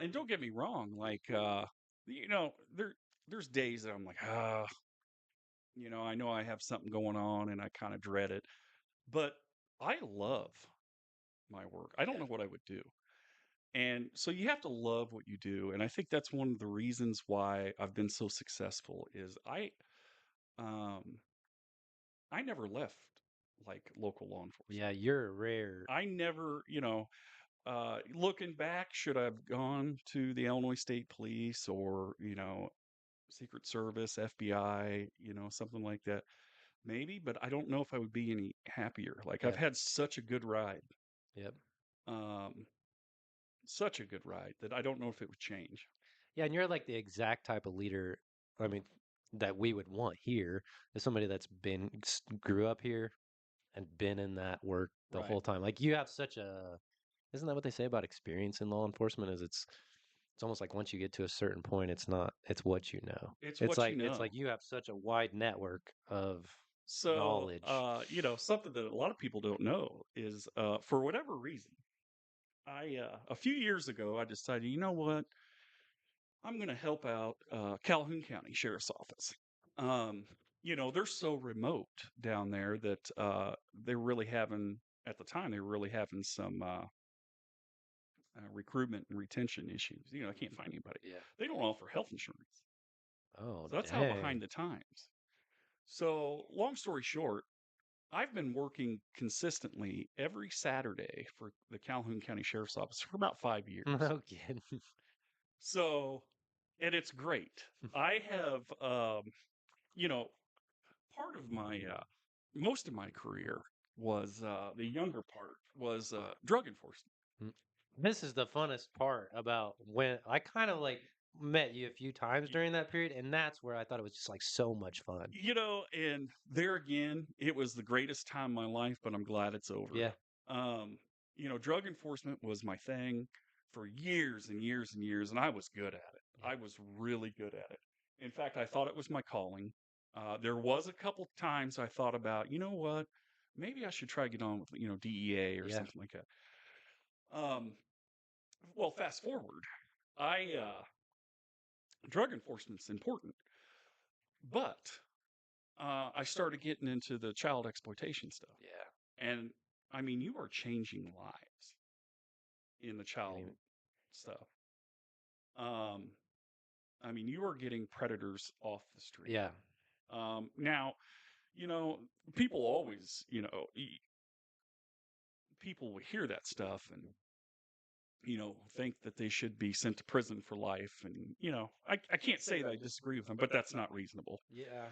And don't get me wrong, like, there's days that I'm like, I know I have something going on and I kind of dread it, but I love my work. I don't yeah, know what I would do. And so you have to love what you do. And I think that's one of the reasons why I've been so successful is um I never left like local law yeah, enforcement. you're rare. I never, looking back, should I have gone to the Illinois State Police or, Secret Service, FBI, something like that? Maybe, but I don't know if I would be any happier. Like I've Yep, had such a good ride. yep. Um, Such a good ride that I don't know if it would change. Yeah, and you're like the exact type of leader, I mean, that we would want here is somebody that's grew up here and been in that work the Right. whole time. Like you have such a, isn't that what they say about experience in law enforcement? Is it's almost like once you get to a certain point, it's not, it's what you know. It's It's what you like it's know. like you have such a wide network of So, knowledge. something that a lot of people don't know is, for whatever reason, a few years ago, I decided, you know what? I'm going to help out Calhoun County Sheriff's Office. Um, they're so remote down there that they're really having, at the time, they were really having some recruitment and retention issues. I can't find anybody. Yeah. They don't offer health insurance. Oh, So that's how dang. behind the times. So, long story short, I've been working consistently every Saturday for the Calhoun County Sheriff's Office for about 5 years. No kidding. So, and it's great. I have, you know, part of most of my career was, the younger part was drug enforcement. Mm. This is the funnest part about when I kind of like met you a few times Y- during that period, and that's where I thought it was just like so much fun. And there again, it was the greatest time of my life, but I'm glad it's over. Yeah. Um, Drug enforcement was my thing for years and years and years, and I was good at it. Yeah. I was really good at it. In fact, I thought it was my calling. There was a couple times I thought about, you know what, maybe I should try to get on with, DEA or Yeah. something like that. Um, well, fast forward, I drug enforcement's important, but I started getting into the child exploitation stuff, Yeah. and I mean, you are changing lives in the Can't child even. stuff. Um, I mean, you are getting predators off the street. Yeah. Now, you know, people always, people will hear that stuff and, think that they should be sent to prison for life. And, I can't say that I disagree with them, but that's not reasonable. Yeah.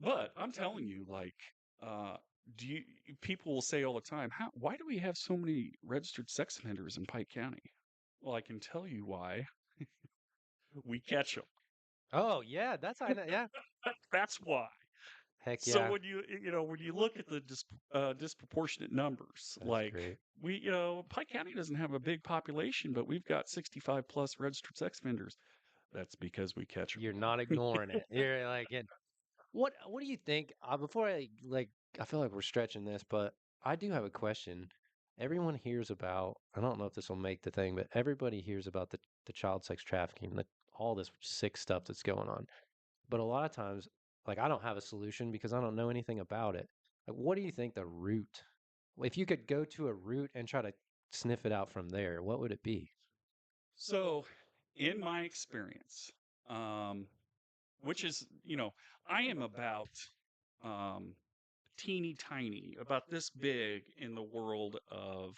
But I'm telling you, like, uh, do you, people will say all the time, why do we have so many registered sex offenders in Pike County? Well, I can tell you why. We catch them. Oh, yeah. That's I know. Yeah. That's why. Heck So yeah. when you look at the disproportionate numbers, That's like great. Pike County doesn't have a big population, but we've got 65 plus registered sex offenders. That's because we catch You're them. not ignoring it. You're like, and what do you think? Before I like, I feel like we're stretching this, but I do have a question. Everyone hears about. I don't know if this will make the thing, but everybody hears about the child sex trafficking, all this sick stuff that's going on. But a lot of times, like I don't have a solution because I don't know anything about it. Like, what do you think the root? If you could go to a root and try to sniff it out from there, what would it be? So, in my experience, um, which is I am about um, teeny tiny, about this big in the world of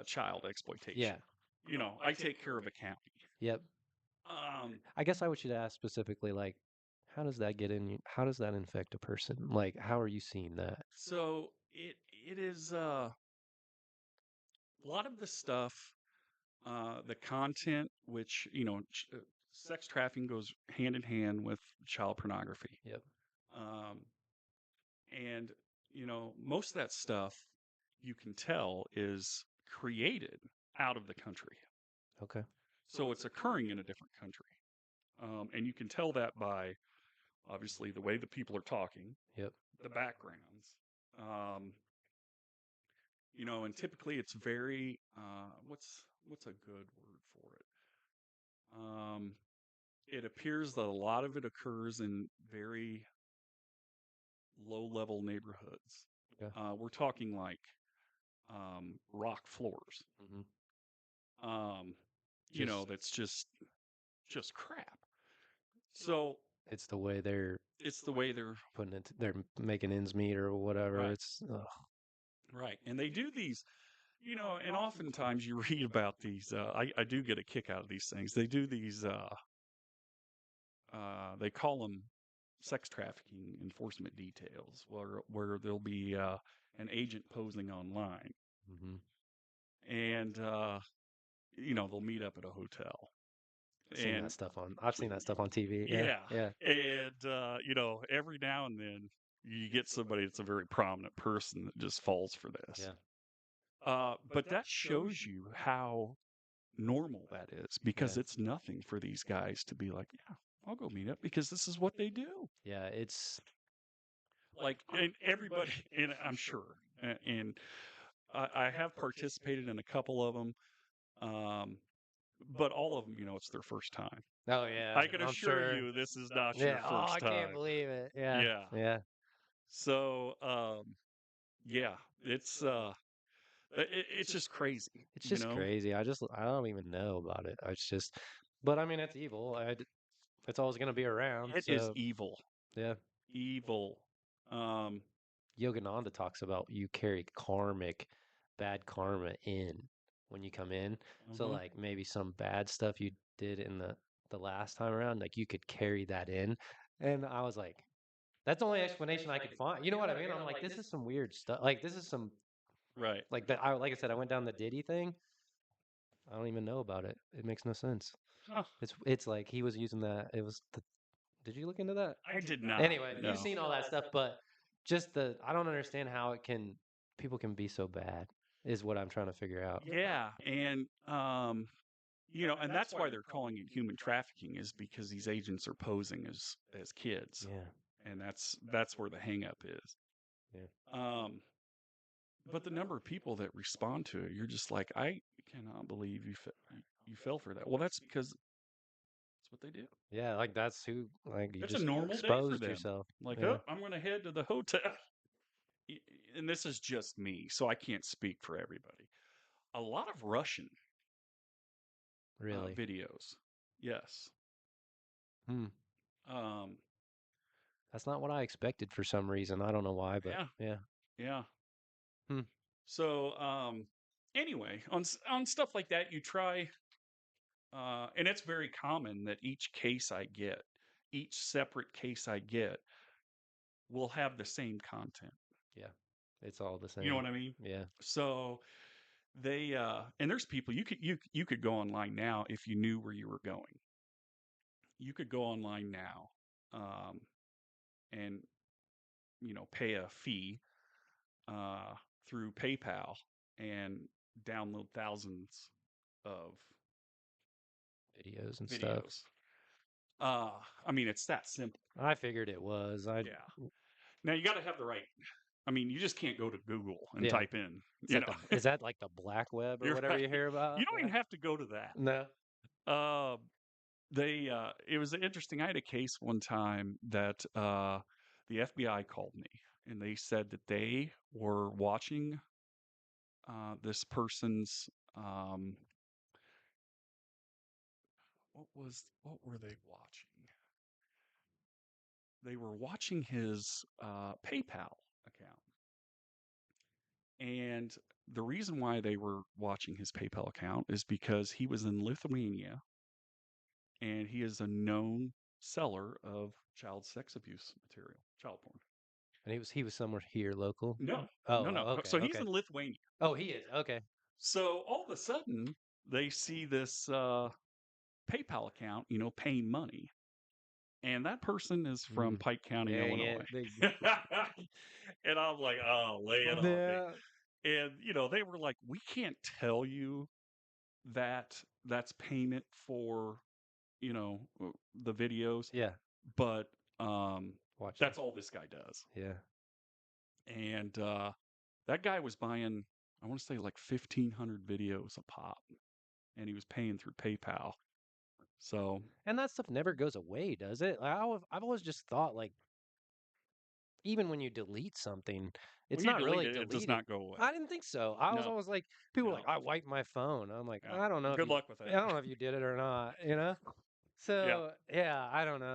child Yeah. exploitation. I take care of a county. Yep. Um, I guess I should ask specifically, like, how does that get in you? How does that infect a person? Like, how are you seeing that? so it is a lot of the stuff, the content, which sex trafficking goes hand in hand with child pornography, Yep. um, and most of that stuff you can tell is created out of the country, Okay. so it's occurring in a different country, and you can tell that by obviously the way the people are talking, Yep. the backgrounds. Um, and typically it's very what's a good word for it? It appears that a lot of it occurs in very low level neighborhoods. Okay. We're talking like rock floors. Hmm. Um, Just that's just crap. So it's the way they're it's the way they're putting it. They're making ends meet or whatever. right, It's right, and they do these. And oftentimes you read about these. I do get a kick out of these things. They do these. They call them sex trafficking enforcement details, where there'll be an agent posing online, hmm. and they'll meet up at a hotel, Seen that and stuff on. I've seen that stuff on TV. Yeah. yeah, Yeah. and every now and then you get somebody that's a very prominent person that just falls for this. Yeah. But that shows you how normal that is, Yeah. because it's nothing for these guys to be like, yeah, I'll go meet up because this is what they do. Yeah. It's Like, and everybody, and I'm sure, and I have participated in a couple of them, um, but all of them, it's their first time. oh yeah. I can I'm assure sure. you, this is not your Yeah. Oh, first I can't time. believe it. Yeah. Yeah. Yeah. So, yeah, it's just crazy, It's just crazy. I don't even know about it. It's just, but I mean, it's evil. It's always gonna be around. It is So evil, yeah. evil. Um, Yogananda talks about you carry bad karma in when you come in. So uh-huh, like maybe some bad stuff you did in the last time around, like you could carry that in. And I was like, that's the only explanation I could find. You know what I mean? I'm like, this is some weird stuff. Like this is some right. like that. I like I said, I went down the Diddy thing. I don't even know about it. It makes no sense. Huh, It's like he was using that. It was the. Did you look into that? I did not. Anyway, you've No. seen all that stuff, but just I don't understand how it can people can be so bad is what I'm trying to figure out. Yeah, and and that's why they're calling it human trafficking, is because these agents are posing as kids, Yeah, and that's where the hang up is. yeah, Um, but the number of people that respond to it, you're just like, I cannot believe you fell for that. Well, that's because that's what they do. yeah. Like that's who. Like you It's a just normal day for exposed them. yourself. Like, Yeah, oh, I'm going to head to the hotel. And this is just me, so I can't speak for everybody. A lot of Russian really. videos. Yes. Hmm. Um, That's not what I expected for some reason. I don't know why, but yeah, yeah. yeah. Hmm. So, anyway, on stuff like that, you try, and it's very common that each separate case I get, will have the same content. Yeah, it's all the You know same. what I mean? Yeah. So they, and there's people you could go online now if you knew where you were going. You could go online now, and pay a fee uh, through PayPal and download thousands of Videos and stuff. videos. Uh, I mean, it's that simple. I figured it was. I Yeah. Now you got to have the right. I mean, you just can't go to Google and yeah. type in. Is that the is that like the black web or You're whatever right. you hear You about? don't Yeah. even have to go to that. No. Uh, it was interesting. I had a case one time that the FBI called me, and they said that they were watching this person's what were they watching? They were watching his PayPal account. And the reason why they were watching his PayPal account is because he was in Lithuania and he is a known seller of child sex abuse material, child porn. And he was somewhere here local. No, Oh, no, no. okay, So he's okay. in Lithuania. Oh, he is. Okay. So all of a sudden, they see this PayPal account, paying money. And that person is from Mm, Pike County, dang Illinois. it. They, And I'm like, oh, lay it on me. yeah. And, they were like, we can't tell you that that's payment for, the videos, Yeah. but um, Watching. that's all this guy does. Yeah. And that guy was buying, I want to say like 1,500 videos a pop, and he was paying through PayPal. So And that stuff never goes away, does it? I've always just thought like even when you delete something, when it's you not delete really it, it does deleted. not go away. I didn't think so. I was No, always like, people were like, no, I wiped my phone. I'm like, yeah. I don't know if Good you, luck with I that. don't know if you did it or not, you know? Yeah. So yeah, I don't know.